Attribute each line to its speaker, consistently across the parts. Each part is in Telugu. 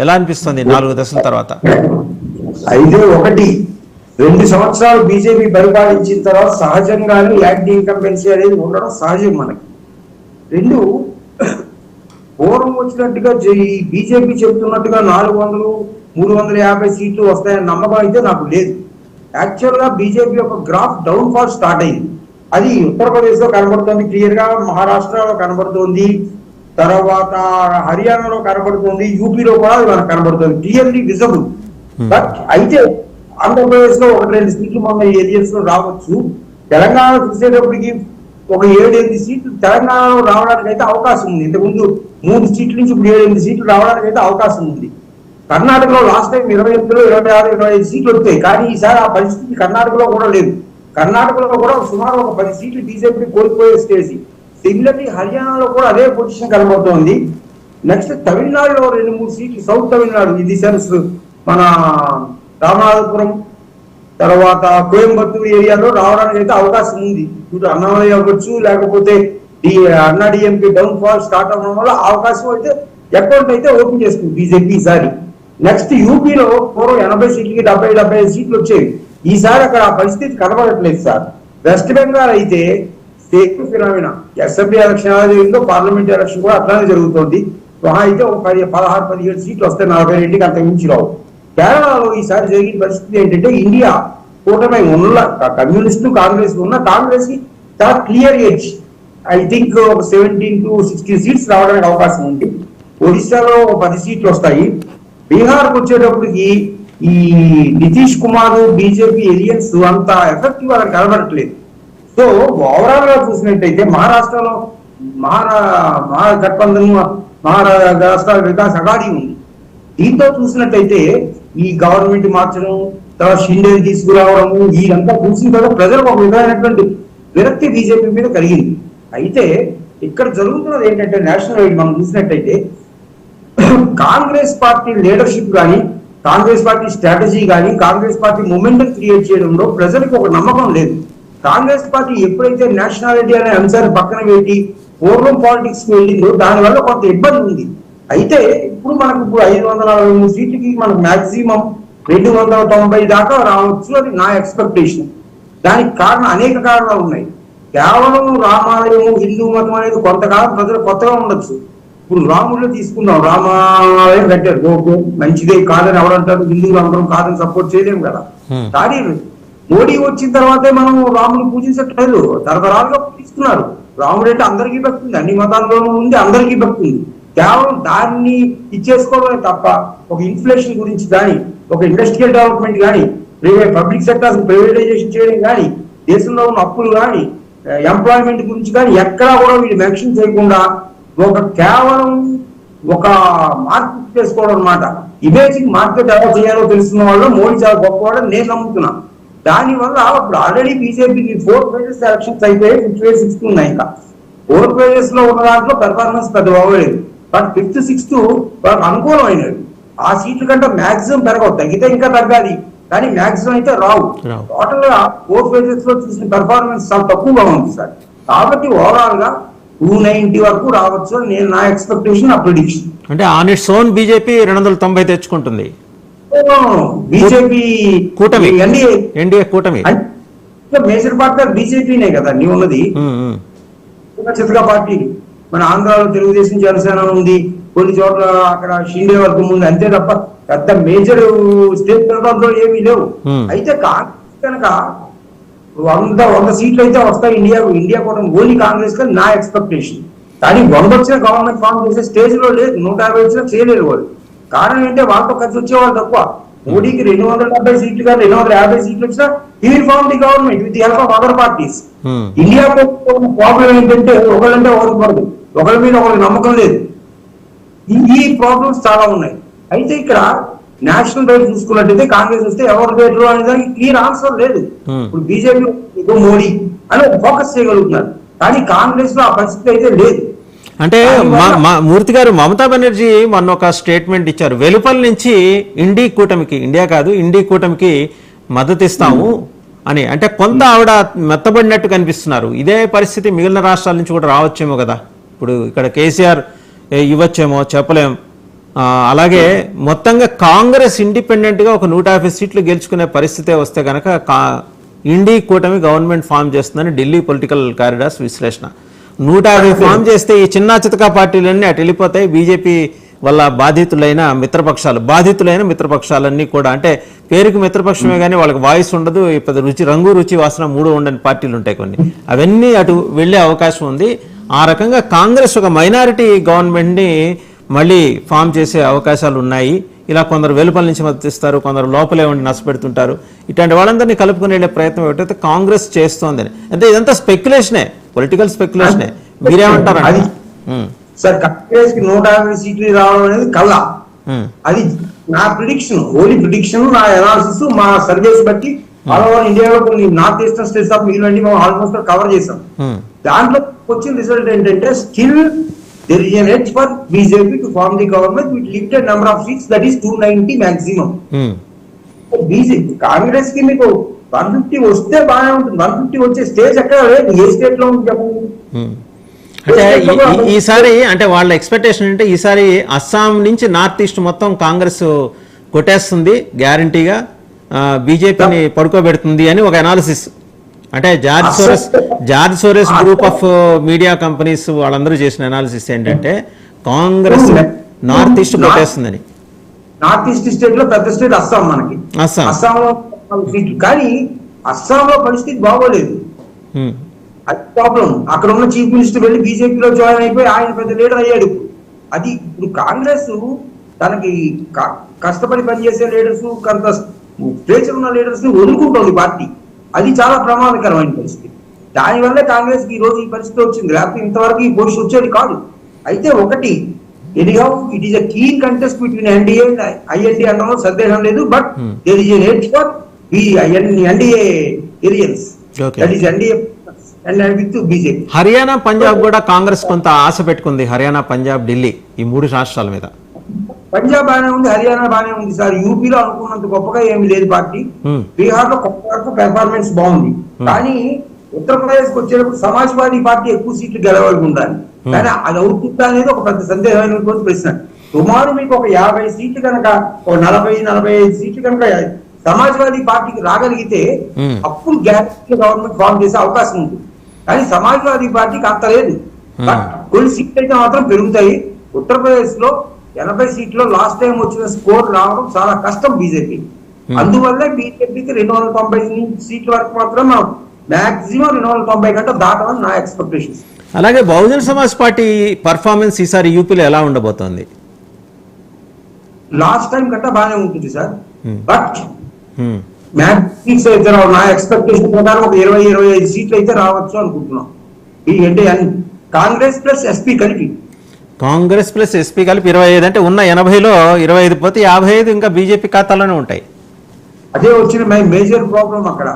Speaker 1: ఎలా అనిపిస్తుంది 4 దశల తర్వాత?
Speaker 2: అయితే 2 సంవత్సరాలు బీజేపీ పరిపాలించిన తర్వాత సహజంగానే యాంటీ ఇన్కంబెన్సీ అనేది ఉండడం సహజం మనకి. 2 పూర్వం వచ్చినట్టుగా బీజేపీ చెప్తున్నట్టుగా 400-350 సీట్లు వస్తాయన్న నమ్మకం అయితే నాకు లేదు. యాక్చువల్ గా బీజేపీ యొక్క గ్రాఫ్ డౌన్ ఫాల్ స్టార్ట్ అయింది. అది ఉత్తరప్రదేశ్ లో కనబడుతోంది క్లియర్ గా, మహారాష్ట్రలో కనబడుతోంది, తర్వాత హర్యానాలో కనబడుతుంది, యూపీలో కూడా మనకు కనబడుతుంది, క్లియర్లీ విజబుల్. బట్ అయితే ఆంధ్రప్రదేశ్ లో 1-2 సీట్లు మన ఏరియాస్ లో రావచ్చు. తెలంగాణ చూసేటప్పటికి 7-8 సీట్లు తెలంగాణలో రావడానికి అయితే అవకాశం ఉంది. ఇంతకుముందు 3 సీట్ల నుంచి ఇప్పుడు 7-8 సీట్లు రావడానికి అయితే అవకాశం ఉంది. కర్ణాటకలో లాస్ట్ టైం 28, 26, 25 సీట్లు వచ్చాయి. కానీ ఈసారి ఆ పరిస్థితి కర్ణాటకలో కూడా లేదు. కర్ణాటకలో కూడా సుమారు 10 సీట్లు బీజేపీ కోల్పోయే స్టేజ్. సిమిలర్లీ హర్యానాలో కూడా అదే పొజిషన్ కనబడుతోంది. నెక్స్ట్ తమిళనాడులో 2-3 సీట్లు, సౌత్ తమిళనాడు, ఇది సెన్స్ మన రామనాథపురం తర్వాత కోయంబత్తూరు ఏరియాలో రావడానికి అయితే అవకాశం ఉంది. ఇప్పుడు అన్నామలై అవ్వచ్చు, లేకపోతే అన్నా డిఎంకే డౌన్ ఫాల్ స్టార్ట్ అవ్వడం వల్ల అవకాశం అయితే అకౌంట్ అయితే ఓపెన్ చేస్తుంది బీజేపీ ఈసారి. నెక్స్ట్ యూపీలో పూర్వం 80 సీట్లకి 70-75 సీట్లు వచ్చేవి. ఈసారి అక్కడ ఆ పరిస్థితి కనబడట్లేదు సార్. వెస్ట్ బెంగాల్ అయితే సేమ్ ఫినామినా, అసెంబ్లీ ఎలక్షన్ ఎలా జరిగిందో పార్లమెంట్ ఎలక్షన్ కూడా అట్లానే జరుగుతుంది. అయితే 16-17 సీట్లు వస్తాయి, 42కి అంత మించి రావు. కేరళలో ఈసారి జరిగిన పరిస్థితి ఏంటంటే ఇండియా కూటమి ఉన్న కమ్యూనిస్టు కాంగ్రెస్ ఉన్న కాంగ్రెస్ కి చాలా clear edge. I think 17-16 seats రావడానికి అవకాశం ఉంది. ఒడిశాలో 10 సీట్లు వస్తాయి. బీహార్కి వచ్చేటప్పటికి ఈ నితీష్ కుమార్ బీజేపీ ఎలియన్స్ అంత ఎఫెక్టివ్ అక్కడ కనబడట్లేదు. సో ఓవరాల్ గా చూసినట్టయితే మహారాష్ట్రలో మహాగఠబంధన్, మహారాష్ట్ర వికాస్ అఘాడీ ఉంది. దీంతో చూసినట్టయితే ఈ గవర్నమెంట్ మార్చడం, తర్వాత షిండే తీసుకురావడము, ఇదంతా చూసిన తర్వాత ప్రజలకు ఒక విధమైనటువంటి విరక్తి బీజేపీ మీద కలిగింది. అయితే ఇక్కడ జరుగుతున్నది ఏంటంటే నేషనల్ వైడ్ మనం చూసినట్టయితే కాంగ్రెస్ పార్టీ లీడర్షిప్ కానీ, కాంగ్రెస్ పార్టీ స్ట్రాటజీ కానీ, కాంగ్రెస్ పార్టీ మొమెంటం క్రియేట్ చేయడంలో ప్రజలకు ఒక నమ్మకం లేదు. కాంగ్రెస్ పార్టీ ఎప్పుడైతే నేషనాలిటీ అనే అంశాన్ని పక్కన పెట్టి పూర్వం పాలిటిక్స్ కి వెళ్ళిందో దానివల్ల కొంత ఇబ్బంది ఉంది. అయితే ఇప్పుడు మనకు 543 సీట్లకి మనకు మాక్సిమం 290 దాకా రావచ్చు అని నా ఎక్స్పెక్టేషన్. దానికి అనేక కారణాలు ఉన్నాయి. కేవలం రామాలయం, హిందూ మతం అనేది కొంతకాలం ప్రజలు కొత్తగా ఉండొచ్చు. ఇప్పుడు రాముడిని తీసుకుందాం, రామాలయం కట్టారు, ఓకే మంచిదే, కాదని ఎవరంటారు? హిందువులు అందరం కాదని సపోర్ట్ చేయలేము కదా. కానీ మోడీ వచ్చిన తర్వాతే మనం రాముని పూజించట్లేదు, తరతరాలుగా పూజిస్తున్నారు. రాముడు అంటే అందరికీ భక్తి ఉంది, అన్ని మతాల్లోనూ ఉంది, అందరికీ భక్తి ఉంది. కేవలం దాన్ని ఇచ్చేసుకోవడమే తప్ప ఒక ఇన్ఫ్లేషన్ గురించి కానీ, ఒక ఇండస్ట్రియల్ డెవలప్మెంట్ కానీ, పబ్లిక్ సెక్టర్స్ ప్రైవేటైజేషన్ చేయడం కానీ, దేశంలో ఉన్న అప్పులు కానీ, ఎంప్లాయ్మెంట్ గురించి కానీ ఎక్కడా కూడా వీళ్ళు మెన్షన్ చేయకుండా కేవలం ఒక మార్కెట్ చేసుకోవడం అనమాట. ఇమేజింగ్ మార్కెట్ ఎలా చేయాలో తెలుసుకున్న వాళ్ళు మోడీ చాలా గొప్పవాడని నేను నమ్ముతున్నాను. దానివల్ల ఇప్పుడు ఆల్రెడీ బీజేపీకి 4 phases ఎలక్షన్స్ అయిపోయి 5th phase 6th ఉన్నాయి. ఇంకా 4 phases లో ఉన్న దాంట్లో పెర్ఫార్మెన్స్ పెద్ద బాగోలేదు. బట్ 5th 6th వాళ్ళకి అనుకూలమైనవి. ఆ సీట్ల కంటే మాక్సిమం పెరగవు, తగ్గితే ఇంకా తగ్గాలి, కానీ మాక్సిమం అయితే రావు. టోటల్ గా 4 phases లో చూసిన పెర్ఫార్మెన్స్ చాలా తక్కువగా ఉంది సార్. కాబట్టి ఓవరాల్ గా 290 వరకు రావచ్చు అని నేను నా ఎక్స్పెక్టేషన్, నా ప్రిడిక్షన్.
Speaker 1: అంటే ఆన్ ఇట్స్ ఓన్ బీజేపీ 290 తెచ్చుకుంటుంది.
Speaker 2: బీజేపీ
Speaker 1: కూటమి, ఎన్డీఏ కూటమి
Speaker 2: మేజర్ పార్ట్నర్ బీజేపీనే కదా నీ ఉన్నది. చిత్రగా పార్టీ మన ఆంధ్రాలో తెలుగుదేశం, జనసేన ఉంది, కొన్ని చోట్ల అక్కడ షిండే వర్గం ఉంది, అంతే తప్ప పెద్ద మేజర్ స్టేట్ ప్రభుత్వంలో ఏమీ లేవు. అయితే కాంగ్రెస్ కనుక 100 సీట్లు అయితే వస్తాయి ఇండియా కూడా ఓన్లీ కాంగ్రెస్ గా నా ఎక్స్పెక్టేషన్. కానీ 100 వచ్చిన గవర్నమెంట్ ఫామ్ చేసే స్టేజ్ లో లేదు, 150 వచ్చినా చేయలేరు వాళ్ళు. కారణం ఏంటంటే వాళ్ళతో కలిసి వచ్చేవాళ్ళు తక్కువ. మోడీకి 270 సీట్లు కానీ 250 సీట్లు వచ్చినా ఈ form the government with the help of other parties. India problem ఏంటంటే ఒకళ్ళంటే ఓడిపోదు, ఒకళ్ళ మీద ఒకరికి నమ్మకం లేదు. ఈ ప్రాబ్లమ్స్ చాలా ఉన్నాయి. అయితే ఇక్కడ నేషనల్ రైట్ చూసుకున్నట్టయితే కాంగ్రెస్ వస్తే ఎవరు బెటర్ అనే దానికి క్లియర్ ఆన్సర్ లేదు. ఇప్పుడు బీజేపీ మోడీ అని ఫోకస్ చేయగలుగుతున్నారు, కానీ కాంగ్రెస్ లో ఆ పరిస్థితి అయితే లేదు.
Speaker 1: అంటే మూర్తి గారు, మమతా బెనర్జీ మొన్న ఒక స్టేట్మెంట్ ఇచ్చారు, వెలుపల నుంచి ఇండీ కూటమికి, ఇండియా కాదు ఇండీ కూటమికి మద్దతు ఇస్తాము అని. అంటే కొంత ఆవిడ మెత్తబడినట్టు కనిపిస్తున్నారు. ఇదే పరిస్థితి మిగిలిన రాష్ట్రాల నుంచి కూడా రావచ్చేమో కదా. ఇప్పుడు ఇక్కడ కేసీఆర్ ఇవ్వచ్చేమో చెప్పలేం, అలాగే మొత్తంగా కాంగ్రెస్ ఇండిపెండెంట్గా ఒక 150 సీట్లు గెలుచుకునే పరిస్థితే వస్తే కనుక ఇండీ కూటమి గవర్నమెంట్ ఫామ్ చేస్తుందని ఢిల్లీ పొలిటికల్ కారిడార్స్ విశ్లేషణ. 150 ఫామ్ చేస్తే ఈ చిన్న చితకా పార్టీలన్నీ అటు వెళ్ళిపోతాయి. బీజేపీ వల్ల బాధితులైన మిత్రపక్షాలన్నీ కూడా, అంటే పేరుకి మిత్రపక్షమే కానీ వాళ్ళకి వాయిస్ ఉండదు, పెద్ద రుచి వాసన మూడు ఉండని పార్టీలు ఉంటాయి కొన్ని, అవన్నీ అటు వెళ్ళే అవకాశం ఉంది. ఆ రకంగా కాంగ్రెస్ ఒక మైనారిటీ గవర్నమెంట్ని మళ్ళీ ఫామ్ చేసే అవకాశాలు ఉన్నాయి. ఇలా కొందరు వెలుపల నుంచి మద్దతిస్తారు, కొందరు లోపలే ఉండి నష్టపెడుతుంటారు. ఇట్లాంటి వాళ్ళందరినీ కలుపుకుని వెళ్ళే ప్రయత్నం ఏమిటైతే కాంగ్రెస్ చేస్తోందని, అంటే ఇదంతా స్పెక్యులేషనే, పొలిటికల్ స్పెక్యులేషనే. మీరేమంటారు?
Speaker 2: సార్, కాంగ్రెస్ కి 150 సీట్లు రావడం అనేది కళ్ళ, అది నా ప్రిడిక్షన్, ఓన్లీ ప్రిడిక్షన్, నా అనాలిసిస్, మా సర్వేస్ బట్టి ఆల్ ఓవర్ ఇండియాలో కొన్ని నార్త్ ఈస్టర్న్ స్టేట్స్ ఆఫ్ మిగిలిన మేము ఆల్మోస్ట్ కవర్ చేసాం. దాంట్లో వచ్చిన రిజల్ట్ ఏంటంటే still there is an edge for BJP to form the government with limited number of seats, that is 290 maximum. BJP Congress కి మీకు 150 వస్తే బాగానే ఉంటుంది. 150 వచ్చే స్టేజ్ ఎక్కడ లేదు, ఏ స్టేట్ లో ఉంది చెప్పండి.
Speaker 1: అంటే ఈసారి అంటే వాళ్ళ ఎక్స్పెక్టేషన్ అంటే ఈసారి అస్సాం నుంచి నార్త్ ఈస్ట్ మొత్తం కాంగ్రెస్ కొట్టేస్తుంది గ్యారంటీగా, బీజేపీని పడుకోబెడుతుంది అని ఒక అనాలిసిస్. అంటే George Soros group of media companies వాళ్ళందరూ చేసిన అనాలిసిస్ ఏంటంటే కాంగ్రెస్ నార్త్ ఈస్ట్ కొట్టేస్తుందని.
Speaker 2: నార్త్ ఈస్ట్ స్టేట్ లో పెద్ద స్టేట్ అస్సాం, మనకి అస్సాంలో సీట్లు, కానీ అస్సాంలో పరిస్థితి బాగోలేదు, అది ప్రాబ్లం. అక్కడ ఉన్న చీఫ్ మినిస్టర్ వెళ్ళి బీజేపీలో జాయిన్ అయిపోయి ఆయన పెద్ద లీడర్ అయ్యాడు. అది ఇప్పుడు కాంగ్రెస్ తనకి కష్టపడి పనిచేసే లీడర్స్, కొంత స్వేచ్ఛ ఉన్న లీడర్స్ ని వదులుకుంటోంది పార్టీ. అది చాలా ప్రమాదకరమైన పరిస్థితి. దానివల్లే కాంగ్రెస్ కి ఈ రోజు ఈ పరిస్థితి వచ్చింది, లేకపోతే ఇంతవరకు ఈ పొజిషన్ వచ్చేది కాదు. అయితే ఒకటి, anyhow it is a keen contest between NDA and INDI అనడంలో సందేహం లేదు. But there is an edge for NDA ఏరియన్స్, that is NDA and with BJP.
Speaker 1: Haryana, Punjab కూడా కాంగ్రెస్ కొంత ఆశ పెట్టుకుంది. హర్యానా, పంజాబ్, ఢిల్లీ ఈ 3 రాష్ట్రాల మీద.
Speaker 2: పంజాబ్ బాగానే ఉంది, హర్యానా బాగానే ఉంది సార్. యూపీలో అనుకున్నంత గొప్పగా ఏమి లేదు పార్టీ. బీహార్ లో కొంత వరకు పెర్ఫార్మెన్స్ బాగుంది, కానీ ఉత్తరప్రదేశ్ కి వచ్చేటప్పుడు సమాజ్వాదీ పార్టీ ఎక్కువ సీట్లు గెలవాలి ఉండాలి, కానీ అది అవుతుందా అనేది ఒక పెద్ద సందేహమైనటువంటి ప్రశ్న. సుమారు మీకు ఒక 50 సీట్లు కనుక, ఒక 40-45 సీట్లు కనుక సమాజ్వాదీ పార్టీకి రాగలిగితే అప్పుడు గ్యారెంటీ గవర్నమెంట్ ఫామ్ చేసే అవకాశం ఉంటుంది. కానీ సమాజ్వాదీ పార్టీకి అంత లేదు. కొన్ని సీట్లు అయితే మాత్రం పెరుగుతాయి. ఉత్తరప్రదేశ్ లో 80 సీట్లో లాస్ట్ టైం వచ్చిన స్కోర్ రావడం చాలా కష్టం బీజేపీ. అందువల్ల బీజేపీకి 290 సీట్ల వరకు మాత్రం మాక్సిమం 290 కంటే దాటమని నా ఎక్స్పెక్టేషన్స్.
Speaker 1: అలాగే బహుజన్ సమాజ్ పార్టీ పర్ఫార్మెన్స్ ఈసారి యూపీలో ఎలా ఉండబోతోంది?
Speaker 2: లాస్ట్ టైం కంటే బాగానే ఉంటుంది సార్, బట్ మ్యాక్స్ అయితే నా ఎక్స్పెక్టేషన్ ప్రకారం ఒక 20-25 సీట్లు అయితే రావచ్చు అనుకుంటున్నాం. అంటే కాంగ్రెస్ ప్లస్ ఎస్పీ కలిపి,
Speaker 1: కాంగ్రెస్ ప్లస్ ఎస్పీ కలిపి 25, అంటే ఉన్న 80లో 25 పోతే 55 ఇంకా బీజేపీ ఖాతాలోనే ఉంటాయి.
Speaker 2: అదే వచ్చిన మేజర్ ప్రాబ్లం అక్కడ.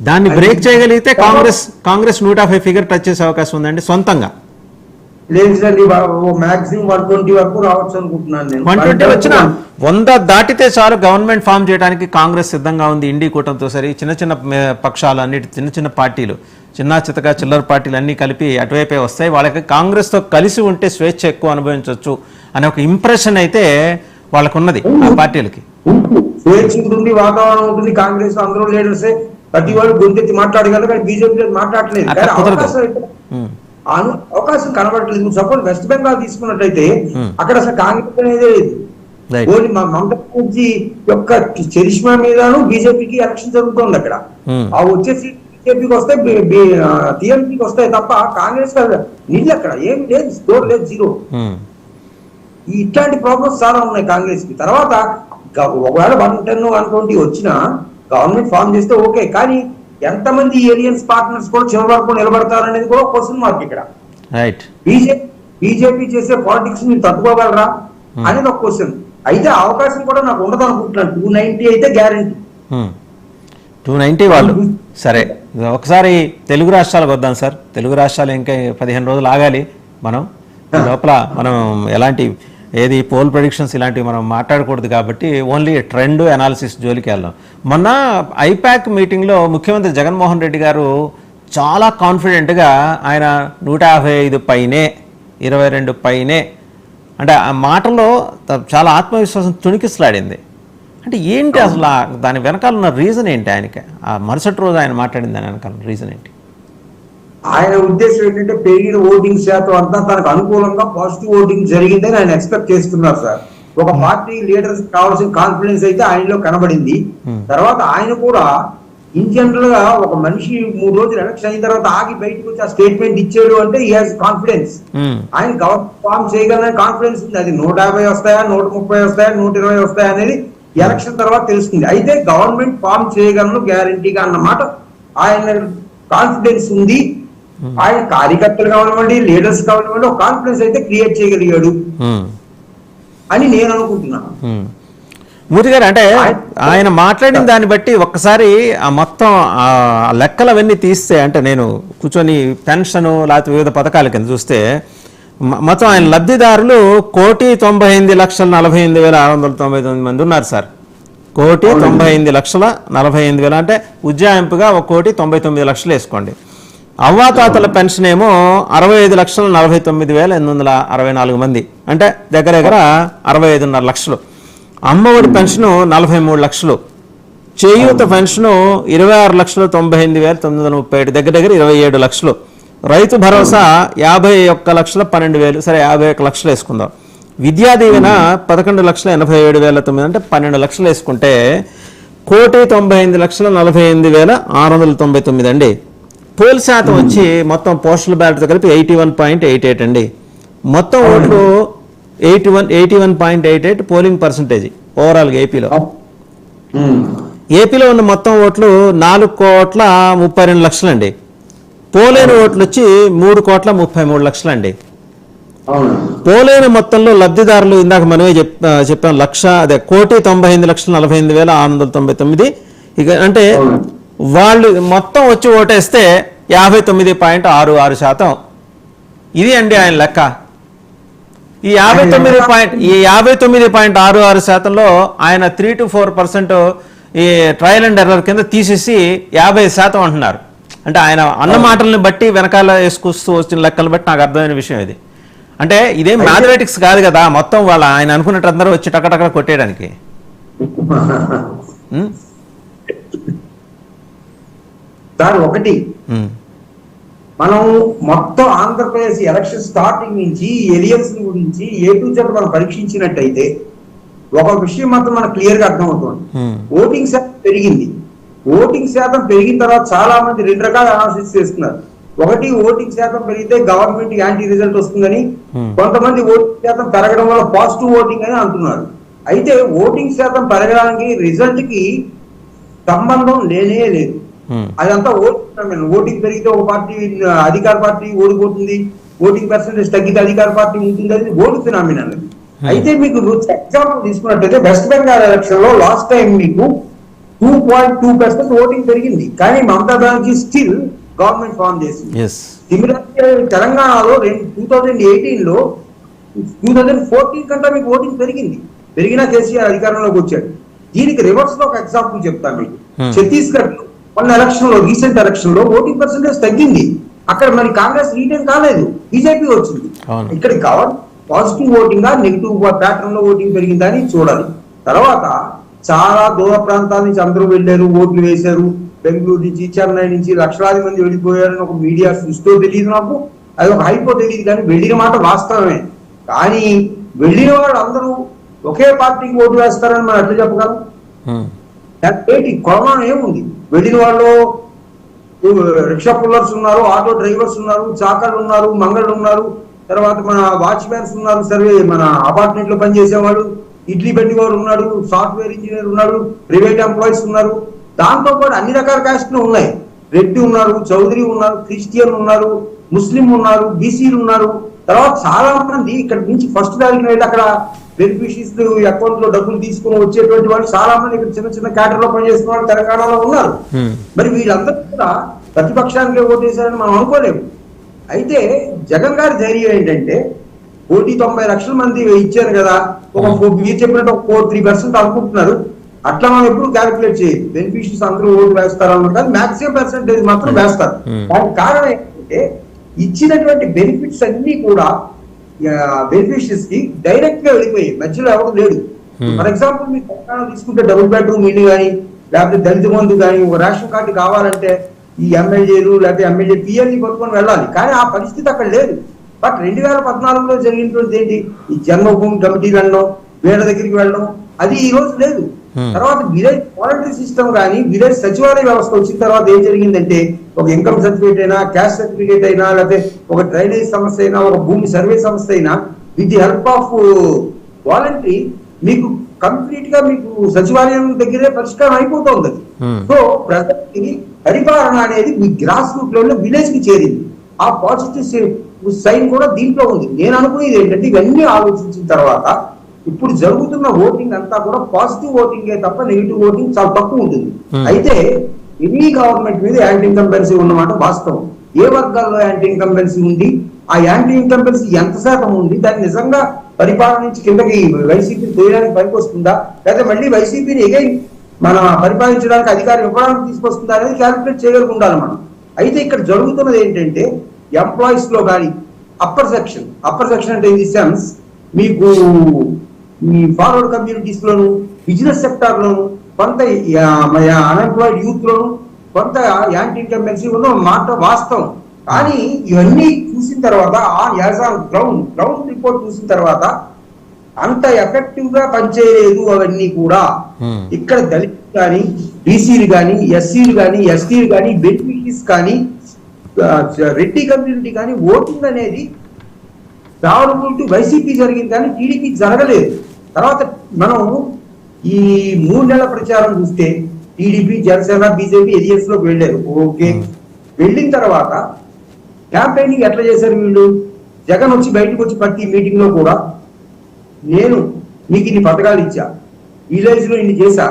Speaker 1: దాన్ని బ్రేక్ చేయగలిగితే కాంగ్రెస్ 150 ఫిగర్ టచ్ చేసే అవకాశం ఉందండి సొంతంగా.
Speaker 2: లేదండి, మాక్సిమం 120 వరకు రావచ్చు అనుకుంటున్నాను నేను.
Speaker 1: 120 వచ్చిన 100 దాటితే చాలు గవర్నమెంట్ ఫామ్ చేయడానికి కాంగ్రెస్ సిద్ధంగా ఉంది. ఇండీ కూటమితో సరి చిన్న పక్షాలు అన్నిటి, చిన్న పార్టీలు, చిన్న చితక చిల్లర పార్టీలు అన్నీ కలిపి అటువైపే వస్తాయి. వాళ్ళకి కాంగ్రెస్తో కలిసి ఉంటే స్వేచ్ఛ ఎక్కువ అనుభవించవచ్చు అనే ఒక ఇంప్రెషన్ అయితే వాళ్ళకున్నది ఆ పార్టీలకి.
Speaker 2: స్వేచ్ఛ ఉంటుంది, వాతావరణం ఉంటుంది. కాంగ్రెస్ అందరూ లీడర్సే, ప్రతి వాళ్ళు గొంతెత్తి మాట్లాడగలరు, కానీ బీజేపీ మాట్లాడలేదు. అవకాశం కనబడట్లేదు. సపోజ్ వెస్ట్ బెంగాల్ తీసుకున్నట్టయితే అక్కడ అసలు కాంగ్రెస్ అనేది ఓన్లీ మమతా బెనర్జీ యొక్క చరిష్మా మీదను బీజేపీకి ఎలక్షన్ జరుగుతుంది అక్కడ. ఆ వచ్చేసి బీజేపీకి వస్తాయి, టీఎంపీకి వస్తాయి తప్ప కాంగ్రెస్ నీళ్ళు అక్కడ ఏమి లేదు, స్కోర్ లేదు, 0. ఇట్లాంటి ప్రాబ్లమ్స్ చాలా ఉన్నాయి కాంగ్రెస్ కి. తర్వాత ఒకవేళ 110-120 వచ్చినా గవర్నమెంట్ ఫామ్ చేస్తే ఓకే, కానీ ఎంతమంది ఏలియన్స్ పార్ట్నర్స్ కూడా చివరి వరకు నిలబడతారు అనేది కూడా క్వశ్చన్ మార్క్ ఇక్కడ. బీజేపీ చేసే పాలిటిక్స్ మీరు తట్టుకోగలరా అనేది ఒక క్వశ్చన్. అయితే అవకాశం కూడా నాకు ఉండదు అనుకుంటున్నాను. 290 అయితే గ్యారంటీ.
Speaker 1: 290 వాళ్ళు సరే. ఒకసారి తెలుగు రాష్ట్రాలకు వద్దాం సార్. తెలుగు రాష్ట్రాలు ఇంకా 15 రోజులు ఆగాలి. మనం లోపల మనం ఎలాంటి ఏది పోల్ ప్రెడిక్షన్స్ ఇలాంటివి మనం మాట్లాడకూడదు కాబట్టి ఓన్లీ ట్రెండ్ అనాలిసిస్ జోలికి వెళ్దాం. మొన్న ఐపాక్ మీటింగ్లో ముఖ్యమంత్రి జగన్మోహన్ రెడ్డి గారు చాలా కాన్ఫిడెంట్గా ఆయన 155 పైనే, 22 పైనే అంటే ఆ మాటలో చాలా ఆత్మవిశ్వాసం తుణికిసలాడింది. అంటే ఏంటి అసలు దాని వెనకాల ఉన్న రీజన్ ఏంటి? ఆయనకి ఆ మరుసటి రోజు ఆయన మాట్లాడిన దాని వెనకాల రీజన్ ఏంటి?
Speaker 2: ఆయన ఉద్దేశం ఏంటంటే పెరిగిన ఓటింగ్ శాతం అంతా తనకు అనుకూలంగా పాజిటివ్ ఓటింగ్ జరిగిందని ఆయన ఎక్స్పెక్ట్ చేస్తున్నారు సార్. ఒక పార్టీ లీడర్స్ కావాల్సిన కాన్ఫిడెన్స్ అయితే ఆయనలో కనబడింది. తర్వాత ఆయన కూడా ఇన్ జనరల్ గా ఒక మనిషి 3 రోజులు ఎలక్షన్ అయిన తర్వాత ఆగి బయటకు వచ్చి ఆ స్టేట్మెంట్ ఇచ్చాడు అంటే ఈ హాజ్ కాన్ఫిడెన్స్. ఆయన గవర్నమెంట్ ఫామ్ చేయగలనే కాన్ఫిడెన్స్ ఉంది. అది 150 వస్తాయా, 130 వస్తాయా, 120 వస్తాయా అనేది ఎలక్షన్ తర్వాత తెలుస్తుంది. అయితే గవర్నమెంట్ ఫామ్ చేయగలను గ్యారంటీగా అన్నమాట ఆయన కాన్ఫిడెన్స్ ఉంది. ఆయన కార్యకర్తలు కానివ్వండి, లీడర్స్ కానివ్వండి, ఒక కాన్ఫిడెన్స్ అయితే క్రియేట్ చేయగలిగాడు అని నేను అనుకుంటున్నాను.
Speaker 1: మూర్తి గారు, అంటే ఆయన మాట్లాడిన దాన్ని బట్టి ఒక్కసారి ఆ మొత్తం ఆ లెక్కలు తీస్తే, అంటే నేను కూర్చొని పెన్షన్ లేకపోతే వివిధ పథకాల కింద చూస్తే మొత్తం ఆయన లబ్ధిదారులు 1,98,48,699 మంది ఉన్నారు సార్. 1,98,48,000 అంటే ఉజ్జాయింపుగా 1,99,00,000 వేసుకోండి. అవ్వాతాతల పెన్షన్ ఏమో 65,49,864 మంది, అంటే దగ్గర 65.5 లక్షలు. అమ్మఒడి పెన్షను 43 లక్షలు. చేయూత పెన్షను 26,98,937, దగ్గర 27 లక్షలు. రైతు భరోసా 51,12,000, సరే 51 లక్షలు వేసుకుందాం. విద్యా దీవెన 11,87,900, అంటే 12 లక్షలు వేసుకుంటే 1,98,48,699 అండి. పోల్ శాతం వచ్చి మొత్తం పోస్టల్ బ్యాలెట్తో కలిపి 81.88 అండి. మొత్తం ఓట్లు 81.88 పోలింగ్ పర్సంటేజ్ ఓవరాల్గా ఏపీలో. ఏపీలో ఉన్న మొత్తం ఓట్లు 4,32,00,000 అండి. పోలేని ఓట్లు వచ్చి 3,33,00,000 అండి. పోలేని మొత్తంలో లబ్ధిదారులు ఇందాక మనమే చెప్పాం 1,98,48,699. ఇక అంటే వాళ్ళు మొత్తం వచ్చి ఓటేస్తే 59.66%. ఇది అండి ఆయన లెక్క. ఈ 59.66%లో ఆయన 3 to 4% ఈ ట్రయల్ అండ్ ఎర్రర్ కింద తీసేసి 50% అంటున్నారు. అంటే ఆయన అన్న మాటల్ని బట్టి వెనకాల వేసుకొస్తూ వచ్చిన లెక్కలు బట్టి నాకు అర్థమైన విషయం ఇది. అంటే ఇదేం మ్యాథమెటిక్స్ కాదు కదా, మొత్తం వాళ్ళ ఆయన అనుకున్నట్టు అందరూ వచ్చి టకటక కొట్టేయడానికి.
Speaker 2: సార్ ఒకటి, మనం మొత్తం ఆంధ్రప్రదేశ్ ఎలక్షన్ స్టార్టింగ్ నుంచి ఎలియన్స్ గురించి ఏ టు జెడ్ మనం పరీక్షించినట్టయితే ఒక విషయం మాత్రం మనకు క్లియర్ గా అర్థమవుతుంది. ఓటింగ్ శాతం పెరిగింది. ఓటింగ్ శాతం పెరిగిన తర్వాత చాలా మంది 2 రకాల అనాలిసిస్ చేస్తున్నారు. ఒకటి, ఓటింగ్ శాతం పెరిగితే గవర్నమెంట్ యాంటీ రిజల్ట్ వస్తుందని, కొంతమంది ఓటింగ్ శాతం పెరగడం వల్ల పాజిటివ్ ఓటింగ్ అని అంటున్నారు. అయితే ఓటింగ్ శాతం పెరగడానికి రిజల్ట్ కి సంబంధం లేనే లేదు. అదంతా ఓటింగ్ పెరిగితే ఒక పార్టీ అధికార పార్టీ ఓడిపోతుంది, ఓటింగ్ పర్సెంటేజ్ తగ్గితే అధికార పార్టీ ఉంటుంది, అది ఓటు ఫినామినల్. అయితే మీకు ఎగ్జాంపుల్ తీసుకున్నట్టయితే వెస్ట్ బెంగాల్ ఎలక్షన్ లో లాస్ట్ టైం మీకు 2.2% ఓటింగ్ పెరిగింది, కానీ Mamata Banerjee still government form చేసింది. సిమిలర్గా తెలంగాణలో 2018లో 2014 కంటే మీకు ఓటింగ్ పెరిగింది, పెరిగినా కేసీఆర్ అధికారంలోకి వచ్చాడు. దీనికి రివర్స్ లో ఒక ఎగ్జాంపుల్ చెప్తాను మీకు. ఛత్తీస్గఢ్ లో మొన్న ఎలక్షన్ లో, రీసెంట్ ఎలక్షన్ లో ఓటింగ్ పర్సెంటేజ్ తగ్గింది. అక్కడ మరి కాంగ్రెస్ రీటైన్ కాలేదు, బీజేపీ వచ్చింది. ఇక్కడ government positive voting negative pattern లో ఓటింగ్ పెరిగిందని చూడాలి. తర్వాత చాలా దూర ప్రాంతాల నుంచి అందరూ వెళ్ళారు, ఓట్లు వేశారు. బెంగళూరు నుంచి, చెన్నై నుంచి లక్షలాది మంది వెళ్ళిపోయారని ఒక మీడియా సృష్టితో తెలియదు నాకు, అది ఒక హైపో తెలియదు. కానీ వెళ్ళిన మాట వాస్తవమే. కానీ వెళ్ళిన వాళ్ళు అందరూ ఒకే పార్టీకి ఓటు వేస్తారని మనం ఎట్లా చెప్పగలం? కొలమానం ఏముంది? వెళ్ళిన వాళ్ళు రిక్షా పుల్లర్స్ ఉన్నారు, ఆటో డ్రైవర్స్ ఉన్నారు, చాకర్లు ఉన్నారు, మంగళ్ళు ఉన్నారు, తర్వాత మన వాచ్మ్యాన్స్ ఉన్నారు, సర్వే మన అపార్ట్మెంట్ లో పనిచేసేవాళ్ళు, ఇడ్లీ బండి వాడు ఉన్నాడు, సాఫ్ట్వేర్ ఇంజనీర్ ఉన్నాడు, ప్రైవేట్ ఎంప్లాయీస్ ఉన్నారు. దాంతో పాటు అన్ని రకాల కాస్ట్లు ఉన్నాయి. రెడ్డి ఉన్నారు, చౌదరి ఉన్నారు, క్రిస్టియన్ ఉన్నారు, ముస్లిం ఉన్నారు, బీసీలు ఉన్నారు. తర్వాత చాలా మంది ఇక్కడ నుంచి ఫస్ట్ తారీఖున వెళ్ళి అక్కడ బెనిఫిషరీస్ అకౌంట్ లో డబ్బులు తీసుకుని వచ్చేటువంటి వాళ్ళు చాలా మంది ఇక్కడ చిన్న చిన్న క్యాటర్ లో పనిచేస్తున్న వాళ్ళు తెలంగాణలో ఉన్నారు. మరి వీళ్ళందరూ కూడా ప్రతిపక్షానికే ఓటేశారని మనం అనుకోలేము. అయితే జగన్ గారి ధైర్యం ఏంటంటే 1,90 లక్షల మంది ఇచ్చారు కదా, మీరు చెప్పినట్టు ఒక 3% అనుకుంటున్నారు. అట్లా మనం ఎప్పుడు క్యాలిక్యులేట్ చేయదు. బెనిఫిషరీస్ అందరూ ఓటు వేస్తారన్న కాదు, మాక్సిమం పర్సెంటేజ్ మాత్రం వేస్తారు. దానికి కారణం ఏంటంటే ఇచ్చినటువంటి బెనిఫిట్స్ అన్ని కూడా బెనిఫిషరీస్ కి డైరెక్ట్ గా వెళ్ళిపోయాయి, మధ్యలో ఎవరు లేడు. ఫర్ ఎగ్జాంపుల్ మీరు తెలంగాణ తీసుకుంటే డబుల్ బెడ్రూమ్ ఇల్లు కానీ, లేకపోతే దళిత బంధు కానీ, ఒక రేషన్ కార్డు కావాలంటే ఈ ఎమ్మెల్యేలు లేకపోతే ఎమ్మెల్యే పిఎల్ని పట్టుకొని వెళ్ళాలి. కానీ ఆ పరిస్థితి అక్కడ లేదు. బట్ 2014లో జరిగినటువంటి ఏంటి, ఈ జన్మభూమి కమిటీలు అనడం, వీళ్ళ దగ్గరికి వెళ్ళడం, అది ఈ రోజు లేదు. తర్వాత విలేజ్ వాలంటరీ సిస్టమ్ కానీ, విలేజ్ సచివాలయ వ్యవస్థ వచ్చిన తర్వాత ఏం జరిగిందంటే, ఒక ఇన్కమ్ సర్టిఫికేట్ అయినా, క్యాస్ట్ సర్టిఫికేట్ అయినా, లేకపోతే ఒక డ్రైనేజ్ సమస్య అయినా, ఒక భూమి సర్వే సమస్య అయినా, with the help of voluntary మీకు కంప్లీట్ గా మీకు సచివాలయం దగ్గరే పరిష్కారం అయిపోతుంది. సో ప్రజలకి పరిపాలన అనేది మీ గ్రాస్ రూట్ లెవెల్లో విలేజ్ కి చేరింది. ఆ పాజిటివ్ సైన్ కూడా దీంట్లో ఉంది. నేను అనుకునేది ఏంటంటే, ఇవన్నీ ఆలోచించిన తర్వాత ఇప్పుడు జరుగుతున్న ఓటింగ్ అంతా కూడా పాజిటివ్ ఓటింగే తప్ప నెగిటివ్ ఓటింగ్ చాలా తక్కువ ఉంటుంది. అయితే ఎనీ గవర్నమెంట్ మీద యాంటీ ఇన్కంబెన్సీ ఉన్నమాట వాస్తవం. ఏ వర్గాల్లో యాంటీ ఇన్కంబెన్సీ ఉంది, ఆ యాంటీ ఇన్కంబెన్సీ ఎంత శాతం ఉంది, దాన్ని నిజంగా పరిపాలన నుంచి కిందకి వైసీపీని తోయడానికి పనికి వస్తుందా, లేదా మళ్ళీ వైసీపీని ఎగైన్ మన పరిపాలించడానికి అధికారం ఇవ్వడానికి తీసుకొస్తుందా అనేది క్యాలిక్యులేట్ చేయగలిగి ఉండాలి మనం. అయితే ఇక్కడ జరుగుతున్నది ఏంటంటే, ఎంప్లాయీస్ లో కానీ అప్పర్ సెక్షన్ అంటే ఇన్ ది సెన్స్ మీకు ఈ ఫార్వర్డ్ కమ్యూనిటీస్ లోను, బిజినెస్ సెక్టార్ లోను, కొంత అన్ఎంప్లాయిడ్ యూత్ లోను కొంత యాంటీ ఇన్కంబెన్సీ ఉన్న మాట వాస్తవం. కానీ ఇవన్నీ చూసిన తర్వాత గ్రౌండ్ రిపోర్ట్ చూసిన తర్వాత అంత ఎఫెక్టివ్ గా పనిచేయలేదు అవన్నీ కూడా. ఇక్కడ దళితులు కానీ, బీసీలు కానీ, ఎస్సీలు కానీ, ఎస్టీలు కానీ, బెనిఫిషరీస్ కానీ, రెడ్డి కమ్యూనిటీ కానీ ఓటింగ్ అనేది ఫేవరబుల్ వైసీపీ జరిగింది కానీ టీడీపీ జరగలేదు. తర్వాత మనం ఈ 3 నెలల ప్రచారం చూస్తే టీడీపీ, జనసేన, బీజేపీ ఎలియన్స్ లోకి వెళ్ళారు. ఓకే, వెళ్ళిన తర్వాత క్యాంపెయినింగ్ ఎట్లా చేశారు వీళ్ళు? జగన్ వచ్చి బయటకు వచ్చి ప్రతి మీటింగ్ లో కూడా నేను మీకు ఇన్ని పథకాలు ఇచ్చా, విలేజ్ లో ఇన్ని చేశా,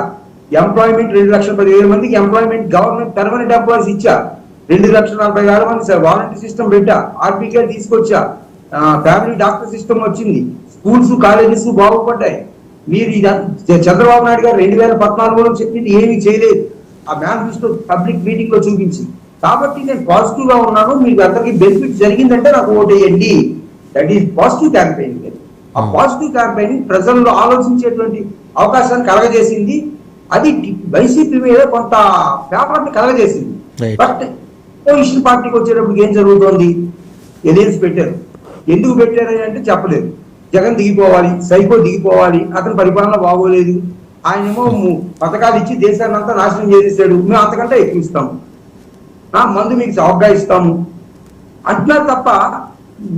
Speaker 2: ఎంప్లాయ్మెంట్ 2,10,000 మందికి ఎంప్లాయ్మెంట్ గవర్నమెంట్ పర్మనెంట్ ఎంప్లాయీస్ ఇచ్చా, 2,40,000 మంది వాలంటీర్ సిస్టమ్ పెట్టా, ఆర్బీకే తీసుకొచ్చా, ఫ్యామిలీ డాక్టర్ సిస్టమ్ వచ్చింది, స్కూల్స్ కాలేజెస్ బాగుపడ్డాయి. మీరు చంద్రబాబు నాయుడు గారు 2014లో చెప్పింది ఏమీ చేయలేదు, ఆ మేనిఫెస్టో పబ్లిక్ మీటింగ్ లో చూపించి. కాబట్టి నేను పాజిటివ్ గా ఉన్నాను, మీకు అందరికీ బెనిఫిట్ జరిగిందంటే నాకు ఓటేయండి. That is positive campaigning. ఆ పాజిటివ్ క్యాంపెయినింగ్ ప్రజల్లో ఆలోచించేటువంటి అవకాశాన్ని కలగజేసింది. అది వైసీపీ మీద కొంత పేపర్ని కలగజేసింది. బట్ అపోజిషన్ పార్టీకి వచ్చేటప్పుడు ఏం జరుగుతోంది? ఎలియన్స్ పెట్టారు. ఎందుకు పెట్టారని అంటే చెప్పలేదు. జగన్ దిగిపోవాలి, సైకో దిగిపోవాలి, అతని పరిపాలన బాగోలేదు, ఆయనేమో పథకాలు ఇచ్చి దేశాన్ని అంతా నాశనం చేసేసాడు, మేము అంతకంటే ఎక్కువ ఇస్తాము, మందు మీకు చౌకగా ఇస్తాము అంటున్నారు తప్ప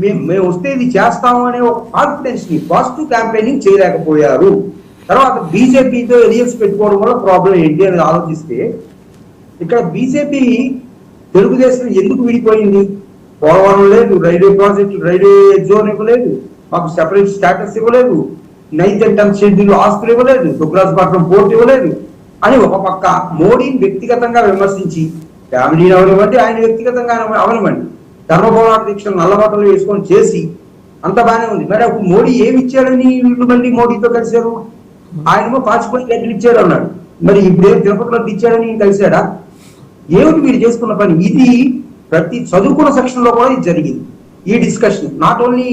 Speaker 2: మేము వస్తే ఇది చేస్తాము అనే ఒక కాన్ఫిడెన్స్ ని, పాజిటివ్ క్యాంపెయినింగ్ చేయలేకపోయారు. తర్వాత బీజేపీతో ఎలియన్స్ పెట్టుకోవడం వల్ల ప్రాబ్లం ఏంటి అనేది ఆలోచిస్తే, ఇక్కడ బీజేపీ తెలుగుదేశం ఎందుకు విడిపోయింది? పోలవరం లేదు, రైల్వే ప్రాజెక్టు, రైల్వే జోన్ ఇవ్వలేదు, మాకు సెపరేట్ స్టేటస్ ఇవ్వలేదు, 9th and 10th షెడ్యూల్ ఆస్తులు ఇవ్వలేదు, దుగ్గరాజపట్నం పోర్ట్ ఇవ్వలేదు అని ఒక పక్క మోడీని వ్యక్తిగతంగా విమర్శించి, ఫ్యామిలీని అవనివ్వండి, ఆయన వ్యక్తిగతంగా అవనివ్వండి, ధర్మపోరాట దీక్షలు నల్లబట్టలు వేసుకొని చేసి అంత బాగానే ఉంది. మరి అప్పుడు మోడీ ఏమి ఇచ్చాడని వీళ్ళు మళ్ళీ మోడీతో కలిశారు? ఆయనేమో పాచిపోయి గడ్డలు ఇచ్చాడు అన్నాడు, మరి ఇప్పుడేం తిరుపతిలో ఇచ్చాడని కలిశాడా? ఏమిటి మీరు చేసుకున్న పని? ఇది ప్రతి చదువుకున్న సెక్షన్ లో కూడా ఇది జరిగింది, ఈ discussion. Not only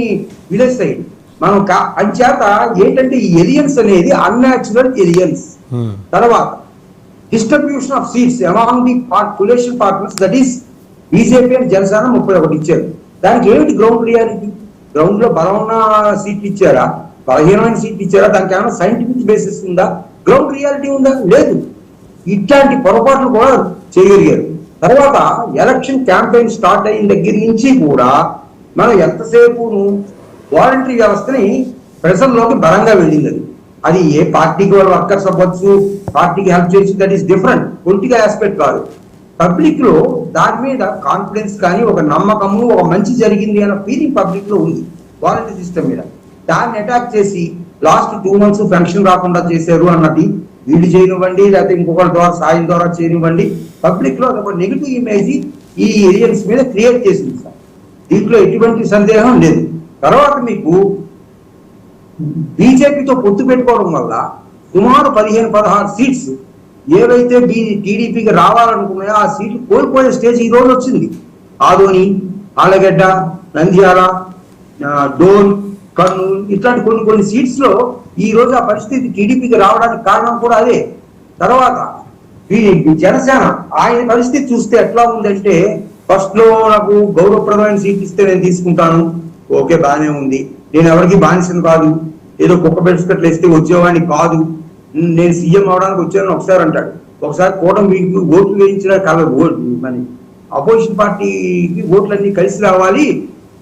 Speaker 2: village side. మనం అంచేత ఏంటంటే ఈ ఎలియన్స్ అనేది అన్యాచురల్ ఎలియన్స్. తర్వాత distribution of seats among the political partners, that is BJP and Janasena 31 ఇచ్చారు. దానికి ఏమిటి గ్రౌండ్ రియాలిటీ? గ్రౌండ్ లో బలం ఉన్న సీట్లు ఇచ్చారా, బలహీనమైన సీట్లు ఇచ్చారా? దానికి ఏమైనా సైంటిఫిక్ బేసిస్ ఉందా? గ్రౌండ్ రియాలిటీ ఉందా? లేదు. ఇట్లాంటి పొరపాట్లు కూడా చేయగలిగారు. తర్వాత ఎలక్షన్ క్యాంపెయిన్ స్టార్ట్ అయిన దగ్గర నుంచి కూడా మనం ఎంతసేపును వాలంటరీ వ్యవస్థని ప్రజల్లోకి బలంగా వెళ్ళింది. అది ఏ పార్టీకి వాళ్ళ వర్కర్స్ అవ్వచ్చు, పార్టీకి హెల్ప్ చేసి, that is different, political aspect కాదు. పబ్లిక్ లో దాని మీద కాన్ఫిడెన్స్ కానీ, ఒక నమ్మకము, ఒక మంచి జరిగింది అన్న ఫీలింగ్ పబ్లిక్ లో ఉంది వాలంటరీ సిస్టమ్ మీద. దాన్ని అటాక్ చేసి లాస్ట్ 2 months పెన్షన్ రాకుండా చేశారు అన్నది వీళ్ళు చేయనివ్వండి, లేకపోతే ఇంకొకరి ద్వారా సాయం ద్వారా చేయనివ్వండి, పబ్లిక్ లో ఒక నెగిటివ్ ఇమేజ్ ఈ ఏరియన్స్ మీద క్రియేట్ చేసింది సార్. దీంట్లో ఎటువంటి సందేహం లేదు. తర్వాత మీకు బీజేపీతో పొత్తు పెట్టుకోవడం వల్ల సుమారు 15-16 సీట్స్ ఏవైతే టీడీపీకి రావాలనుకున్నాయో ఆ సీట్లు కోల్పోయే స్టేజ్ ఈ రోజు వచ్చింది. ఆదోని, ఆలగడ్డ, నంద్యాల, డోన్, ఇట్లాంటి కొన్ని సీట్స్ లో ఈ రోజు ఆ పరిస్థితి టీడీపీకి రావడానికి కారణం కూడా అదే. తర్వాత ఈ జనసేన ఆయన పరిస్థితి చూస్తే ఎట్లా ఉందంటే, ఫస్ట్ లో నాకు గౌరవప్రదమైన సీట్ ఇస్తే నేను తీసుకుంటాను, ఓకే బాగానే ఉంది, నేను ఎవరికి బానిసను కాదు, ఏదో కుక్క పెట్టుకట్లు వేస్తే వచ్చేవాడిని కాదు, నేను సీఎం అవడానికి వచ్చానని ఒకసారి అంటాడు. ఒకసారి కూటమి ఓట్లు వేయించిన మన అపోజిషన్ పార్టీకి ఓట్లన్నీ కలిసి రావాలి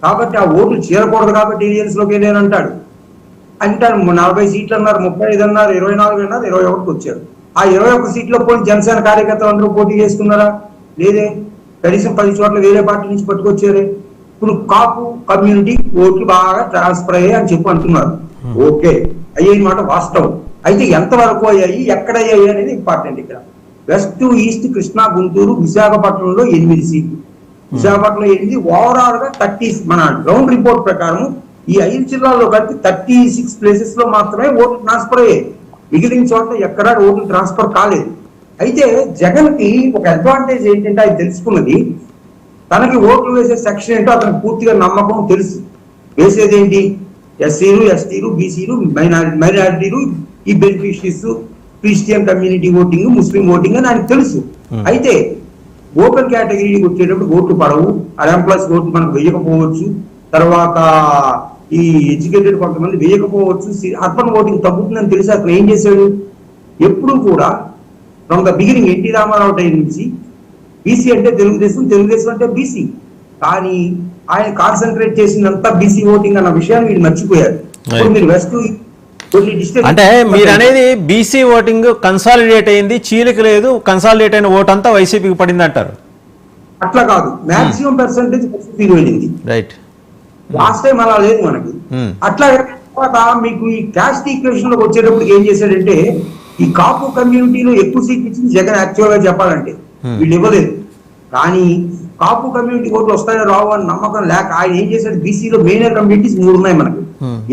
Speaker 2: కాబట్టి ఆ ఓట్లు చేరకూడదు కాబట్టి ఏరియన్స్ లోకి వెళ్ళాను అంటాడు. 40 సీట్లు అన్నారు, 35 అన్నారు, 24 అన్నారు, 21కి వచ్చారు. ఆ 21 సీట్లో పోయి జనసేన కార్యకర్తలు అందరూ పోటీ చేసుకున్నారా? లేదే. కనీసం 10 చోట్ల వేరే పార్టీ నుంచి పట్టుకొచ్చారే. ఇప్పుడు కాపు కమ్యూనిటీ ఓట్లు బాగా ట్రాన్స్ఫర్ అయ్యాయి అని చెప్పి అంటున్నారు. ఓకే, అయ్యే మాట వాస్తవం. అయితే ఎంతవరకు అయ్యాయి, ఎక్కడ అయ్యాయి అనేది ఇంపార్టెంట్. ఇక్కడ వెస్ట్, ఈస్ట్, కృష్ణా, గుంటూరు, విశాఖపట్నంలో 8 సీట్లు. విశాఖపట్నంలో 8, ఓవరాల్ గా 30. మన గ్రౌండ్ రిపోర్ట్ ప్రకారం ఈ 5 జిల్లాల్లో కలిపి 36 ప్లేసెస్ లో మాత్రమే ఓట్లు ట్రాన్స్ఫర్ అయ్యాయి. మిగిలిన చోట్ల ఎక్కడా ఓట్లు ట్రాన్స్ఫర్ కాలేదు. అయితే జగన్ కి ఒక అడ్వాంటేజ్ ఏంటంటే, ఆయన తెలుసుకున్నది, తనకి ఓట్లు వేసే సెక్షన్ ఏంటో అతనికి పూర్తిగా నమ్మకం తెలుసు. వేసేది ఏంటి? ఎస్సీలు, ఎస్టీలు, బీసీలు, మైనారిటీలు, ఈ బెనిఫిషరీస్, క్రిస్టియన్ కమ్యూనిటీ ఓటింగ్, ముస్లిం ఓటింగ్ అని ఆయనకు తెలుసు. అయితే ఓపెన్ కేటగిరీకి వచ్చేటప్పుడు ఓట్లు పడవు, అన్ఎంప్లాయ్స్ ఓట్లు మనకు వేయకపోవచ్చు, తర్వాత ఈ ఎడ్యుకేటెడ్ కొంతమంది వేయకపోవచ్చు, అర్బన్ ఓటింగ్ తగ్గుతుందని తెలిసి అతను ఏం చేశాడు? ఎప్పుడు కూడా from the beginning N T Rama Rao time నుంచి బీసీ అంటే తెలుగుదేశం, తెలుగుదేశం అంటే బీసీ, కానీ ఆయన కాన్సన్ట్రేట్ చేసినంత బీసీ ఓటింగ్ అన్న విషయాన్ని వీళ్ళు మర్చిపోయారు. మీరు వెస్ట్
Speaker 1: అంటే మీరు అనేది బీసీ ఓటింగ్ కన్సాలిడేట్ అయింది, చీలిక లేదు, కన్సాలిడేట్ అయిన ఓటు అంతా వైసీపీకి పడింది అంటారు.
Speaker 2: అట్లా కాదు, మాక్సిమం పర్సెంటేజ్ వైసీపీకి వెళ్ళింది.
Speaker 1: రైట్.
Speaker 2: లాస్ట్ టైం అలా లేదు మనకి. అట్లా తర్వాత మీకు ఈ క్యాస్ట్ ఈక్వేషన్ లోకి వచ్చేటప్పుడు ఏం చేశాడంటే, ఈ కాపు కమ్యూనిటీలో ఎక్కువ సీట్లు ఇచ్చింది జగన్. యాక్చువల్ గా చెప్పాలంటే వీళ్ళు ఇవ్వలేదు, కానీ కాపు కమ్యూనిటీ ఓట్లు వస్తాయో రావు అని నమ్మకం లేక ఆయన ఏం చేశాడు, బీసీలో మేజర్ కమ్యూనిటీస్ 3 ఉన్నాయి మనకి.